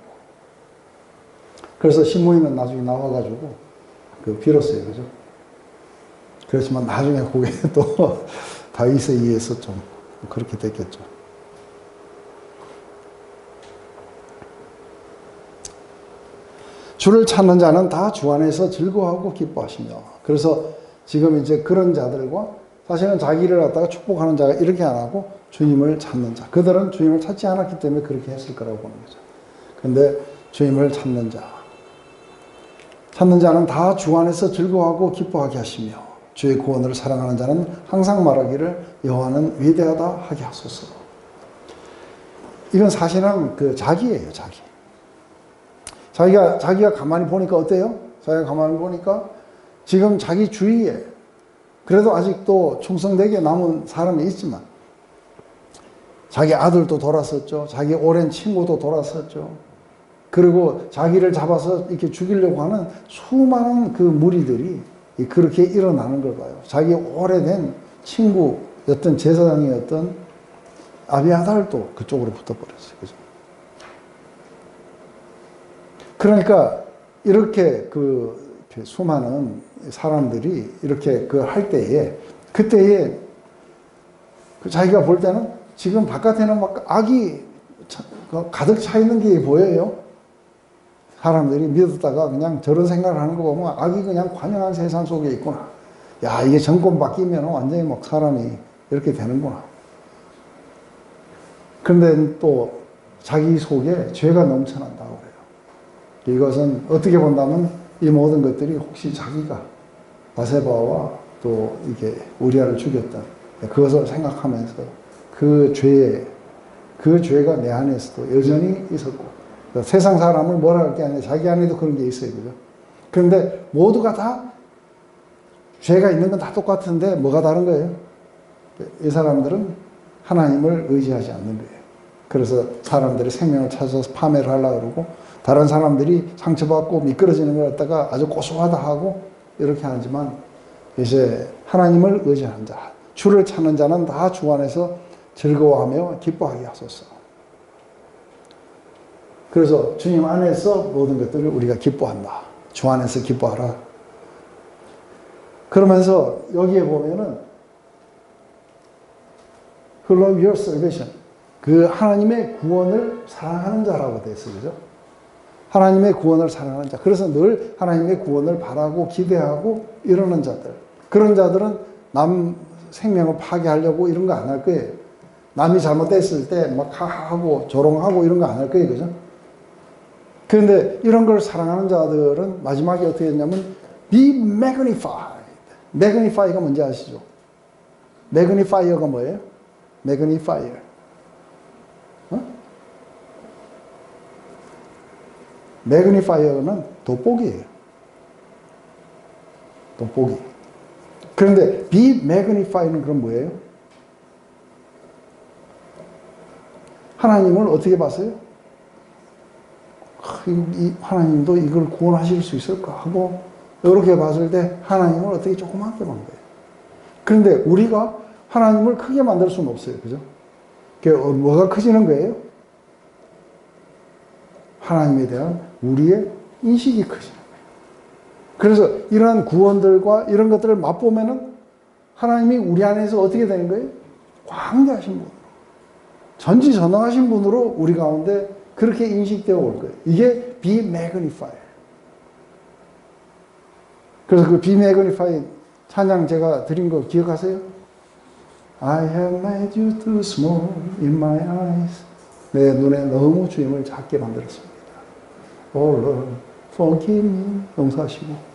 그래서 시므이는 나중에 나와가지고 빌었어요. 그죠? 그렇지만 나중에 그게 또 다윗에 의해서 좀 그렇게 됐겠죠. 주를 찾는 자는 다 주 안에서 즐거워하고 기뻐하시며. 그래서 지금 이제 그런 자들과 사실은 자기를 갖다가 축복하는 자가 이렇게 안 하고 주님을 찾는 자. 그들은 주님을 찾지 않았기 때문에 그렇게 했을 거라고 보는 거죠. 근데 주님을 찾는 자. 찾는 자는 다 주 안에서 즐거워하고 기뻐하게 하시며 주의 구원을 사랑하는 자는 항상 말하기를 여호와는 위대하다 하게 하소서. 이건 사실은 그 자기예요, 자기. 자기가 가만히 보니까 어때요? 자기가 가만히 보니까 지금 자기 주위에 그래도 아직도 충성되게 남은 사람이 있지만 자기 아들도 돌았었죠. 자기 오랜 친구도 돌았었죠. 그리고 자기를 잡아서 이렇게 죽이려고 하는 수많은 그 무리들이 그렇게 일어나는 걸 봐요. 자기 오래된 친구였던 제사장이었던 아비아달도 그쪽으로 붙어버렸어요. 그죠? 그러니까 이렇게 그 수많은 사람들이 이렇게 그 할 때에 그때에 자기가 볼 때는 지금 바깥에는 막 악이 가득 차 있는 게 보여요. 사람들이 믿었다가 그냥 저런 생각을 하는 거 보면 악이 그냥 관영한 세상 속에 있구나. 야, 이게 정권 바뀌면 완전히 막 사람이 이렇게 되는구나. 그런데 또 자기 속에 죄가 넘쳐난다고 그래요. 1 Peter 1:9 He that dwelleth in the secret place of the Most High shall abide under the shadow of the Almighty. 그러니까 이것은 어떻게 본다면 이 모든 것들이 혹시 자기가 바세바와 또 이게 우리아를 죽였다. 그것을 생각하면서 그 죄가 내 안에서도 여전히 있었고, 세상 사람을 뭐라 할 게 아니라 자기 안에도 그런 게 있어요. 그죠? 그런데 모두가 다 죄가 있는 건 다 똑같은데 뭐가 다른 거예요? 이 사람들은 하나님을 의지하지 않는 거예요. 그래서 사람들이 생명을 찾아서 파멸을 하려고 그러고, 다른 사람들이 상처받고 미끄러지는 걸 갖다가 아주 고소하다 하고 이렇게 하지만, 이제 하나님을 의지하는 자, 주를 찾는 자는 다 주 안에서 즐거워하며 기뻐하게 하소서. 그래서 주님 안에서 모든 것들을 우리가 기뻐한다. 주 안에서 기뻐하라. 그러면서 여기에 보면은 who love your salvation, 그 하나님의 구원을 사랑하는 자라고 되어 있어요. 그죠? 하나님의 구원을 사랑하는 자. 그래서 늘 하나님의 구원을 바라고 기대하고 이러는 자들. 그런 자들은 남 생명을 파괴하려고 이런 거 안 할 거예요. 남이 잘못됐을 때 막 하하하고 조롱하고 이런 거 안 할 거예요. 그죠? 그런데 이런 걸 사랑하는 자들은 마지막에 어떻게 했냐면 be magnified. magnify가 뭔지 아시죠? magnifier가 뭐예요? magnifier. magnifier는 돋보기예요. 돋보기. 그런데 be magnify는 그럼 뭐예요? 하나님을 어떻게 봤어요? 하나님도 이걸 구원하실 수 있을까 하고 이렇게 봤을 때 하나님을 어떻게 조그맣게 본 거예요. 그런데 우리가 하나님을 크게 만들 수는 없어요. 그죠? 뭐가 커지는 거예요? 하나님에 대한 우리의 인식이 커지는 거예요. 그래서 이러한 구원들과 이런 것들을 맛보면은 하나님이 우리 안에서 어떻게 되는 거예요? 광대하신 분으로, 전지전능하신 분으로 우리 가운데 그렇게 인식되어 올 거예요. 이게 be magnified. 그래서 그 be magnified 찬양 제가 드린 거 기억하세요? I have made you too small in my eyes. 내 눈에 너무 주님을 작게 만들었습니다. Oh Lord, forgive me. 용서하시고.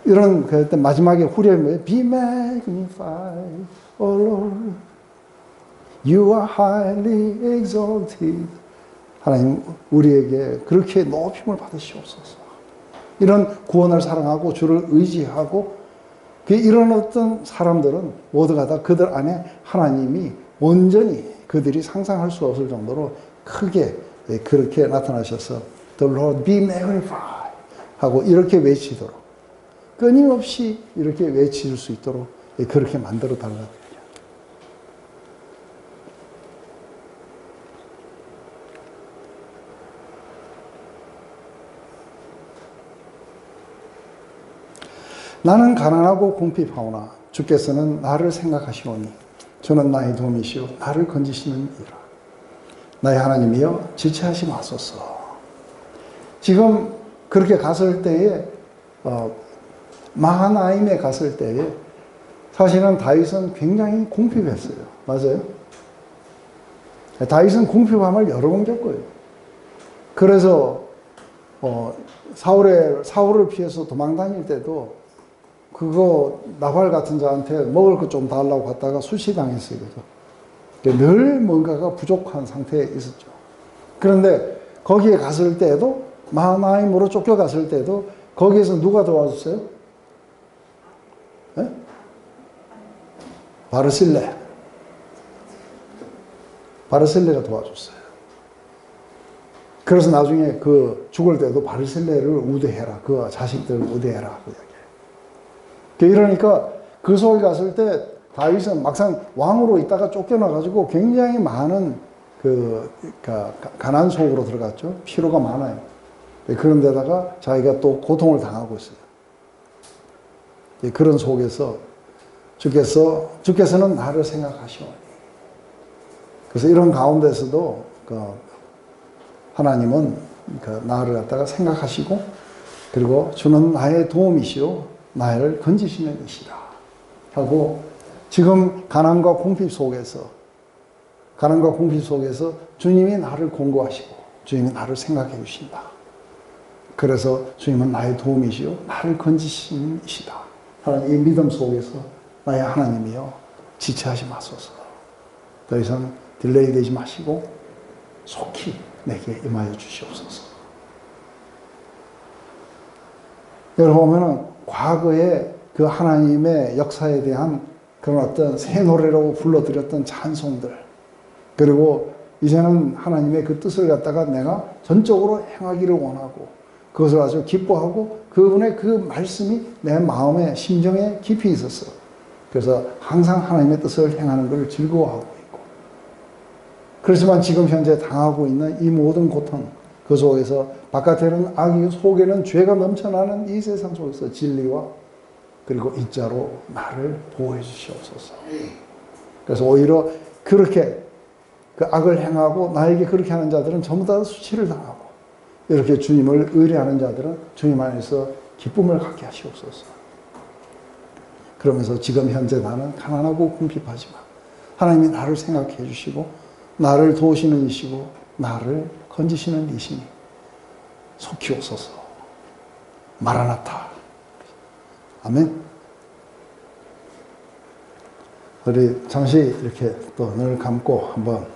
이런 그때 마지막에 후렴이 뭐예요? Be magnified, oh Lord. You are highly exalted. 하나님 우리에게 그렇게 높임을 받으시옵소서. 이런 구원을 사랑하고 주를 의지하고 이런 어떤 사람들은 모두가 다 그들 안에 하나님이 온전히 그들이 상상할 수 없을 정도로 크게 그렇게 나타나셔서 The Lord be magnified 하고 이렇게 외치도록, 끊임없이 이렇게 외칠 수 있도록 그렇게 만들어 달라고. 나는 가난하고 궁핍하오나 주께서는 나를 생각하시오니 주는 나의 도움이시오 나를 건지시는 이라. 나의 하나님이여 지체하지 마소서. 지금 그렇게 갔을 때에 마하나임에 갔을 때에 사실은 다윗은 굉장히 궁핍했어요. 맞아요? 다윗은 궁핍함을 여러 번 겪어요. 그래서 사울을 피해서 도망 다닐 때도 그거 나발 같은 자한테 먹을 거 좀 달라고 갔다가 수시당했어요. 그죠? 늘 뭔가가 부족한 상태에 있었죠. 그런데 거기에 갔을 때도 마하나임으로 쫓겨갔을 때도 거기에서 누가 도와줬어요? 네? 바르실레가 도와줬어요. 그래서 나중에 그 죽을 때도 바르실레를 우대해라. 그 자식들을 우대해라. 그 이야기. 이러니까 그 속에 갔을 때 다윗은 막상 왕으로 있다가 쫓겨나가지고 굉장히 많은 가난 속으로 들어갔죠. 피로가 많아요. 그런 데다가 자기가 또 고통을 당하고 있어요. 그런 속에서 주께서는 나를 생각하시오니. 그래서 이런 가운데서도 하나님은 나를 갖다가 생각하시고, 그리고 주는 나의 도움이시오 나를 건지시는 이시라 하고, 지금 가난과 궁핍 속에서 주님이 나를 공고하시고 주님이 나를 생각해 주신다. 그래서 주님은 나의 도움이시요 나를 건지시는 이시다. 하나님, 이 믿음 속에서 나의 하나님이여 지체하지 마소서. 더 이상 딜레이 되지 마시고 속히 내게 임하여 주시옵소서. 여러분 보면은 과거에 그 하나님의 역사에 대한 그런 어떤 새 노래로 불러드렸던 찬송들, 그리고 이제는 하나님의 그 뜻을 갖다가 내가 전적으로 행하기를 원하고 그것을 아주 기뻐하고 그분의 그 말씀이 내 마음에 심정에 깊이 있었어. 그래서 항상 하나님의 뜻을 행하는 것을 즐거워하고 있고, 그렇지만 지금 현재 당하고 있는 이 모든 고통, 그 속에서 바깥에는 악이, 속에는 죄가 넘쳐나는 이 세상 속에서 진리와 그리고 인자로 나를 보호해 주시옵소서. 그래서 오히려 그렇게 그 악을 행하고 나에게 그렇게 하는 자들은 전부 다 수치를 당하고, 이렇게 주님을 의뢰하는 자들은 주님 안에서 기쁨을 갖게 하시옵소서. 그러면서 지금 현재 나는 가난하고 궁핍하지만 하나님이 나를 생각해 주시고 나를 도우시는 이시고 나를 건지시는 이시니 속히 오소서. 마라나타. 아멘. 우리 잠시 이렇게 또 눈을 감고 한번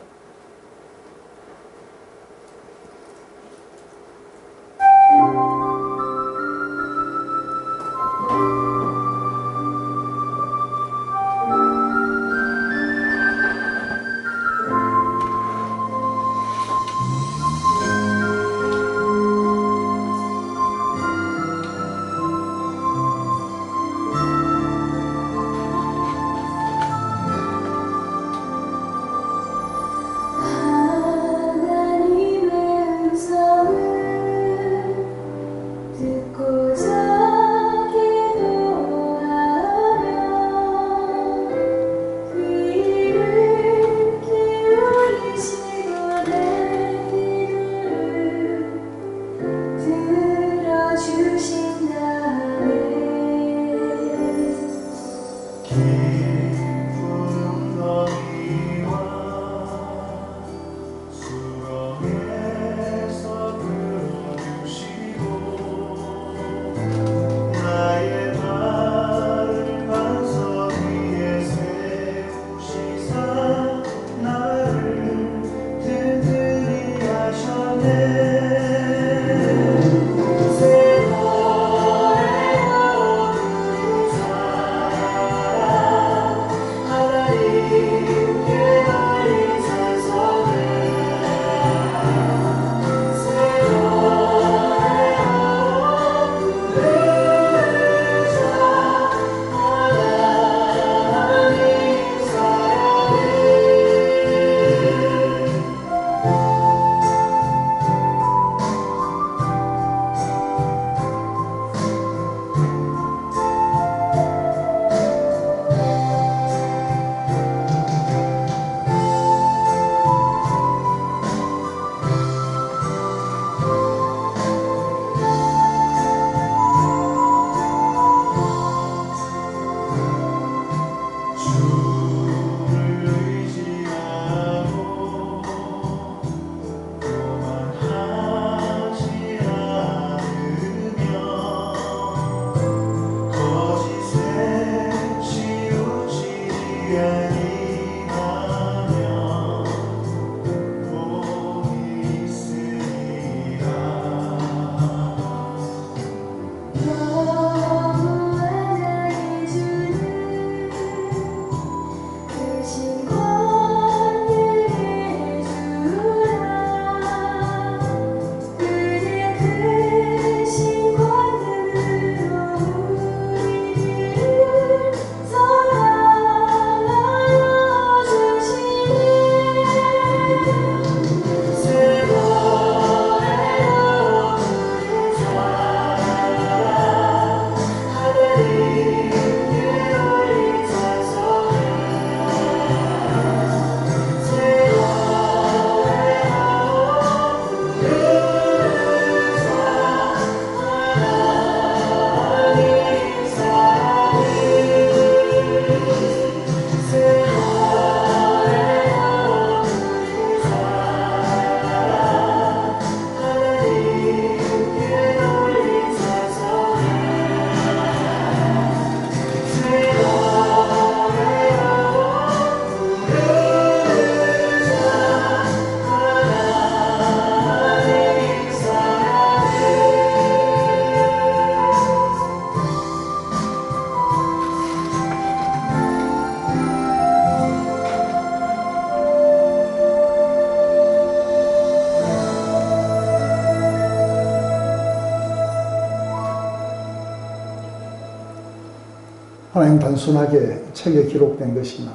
하나님 단순하게 책에 기록된 것이나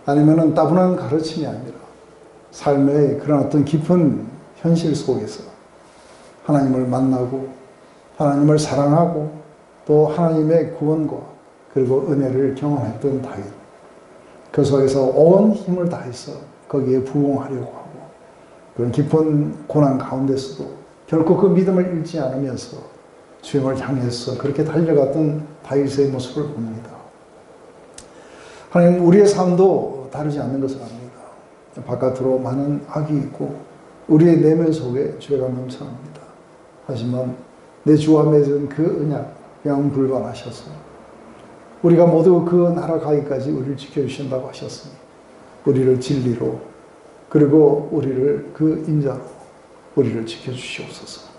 아니면은 따분한 가르침이 아니라 삶의 그런 어떤 깊은 현실 속에서 하나님을 만나고 하나님을 사랑하고 또 하나님의 구원과 그리고 은혜를 경험했던 다윗. 그 속에서 온 힘을 다해서 거기에 부응하려고 하고 그런 깊은 고난 가운데서도 결코 그 믿음을 잃지 않으면서 주님을 향해서 그렇게 달려갔던 다윗의 모습을 봅니다. 하나님 우리의 삶도 다르지 않는 것을 압니다. 바깥으로 많은 악이 있고 우리의 내면 속에 죄가 넘쳐납니다. 하지만 내 주와 맺은 그 언약 영불변하셔서 우리가 모두 그 나라 가기까지 우리를 지켜주신다고 하셨으니 우리를 진리로 그리고 우리를 그 인자로 우리를 지켜주시옵소서.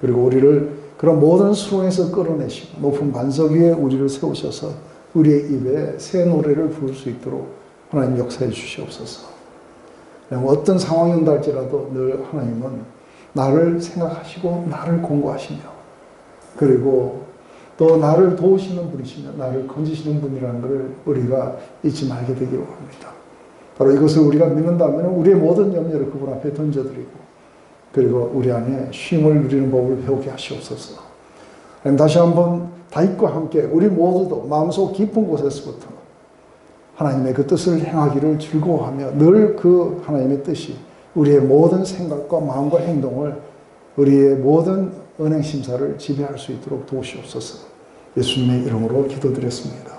그리고 우리를 그런 모든 수렁에서 끌어내시고 높은 반석 위에 우리를 세우셔서 우리의 입에 새 노래를 부를 수 있도록 하나님 역사해 주시옵소서. 어떤 상황이 온달지라도 늘 하나님은 나를 생각하시고 나를 공고하시며 그리고 또 나를 도우시는 분이시며 나를 건지시는 분이라는 것을 우리가 잊지 말게 되기를 원합니다. 바로 이것을 우리가 믿는다면 우리의 모든 염려를 그분 앞에 던져드리고 그리고 우리 안에 쉼을 누리는 법을 배우게 하시옵소서. 다시 한번 다윗과 함께 우리 모두도 마음속 깊은 곳에서부터 하나님의 그 뜻을 행하기를 즐거워하며 늘 그 하나님의 뜻이 우리의 모든 생각과 마음과 행동을 우리의 모든 은행 심사를 지배할 수 있도록 도우시옵소서. 예수님의 이름으로 기도드렸습니다.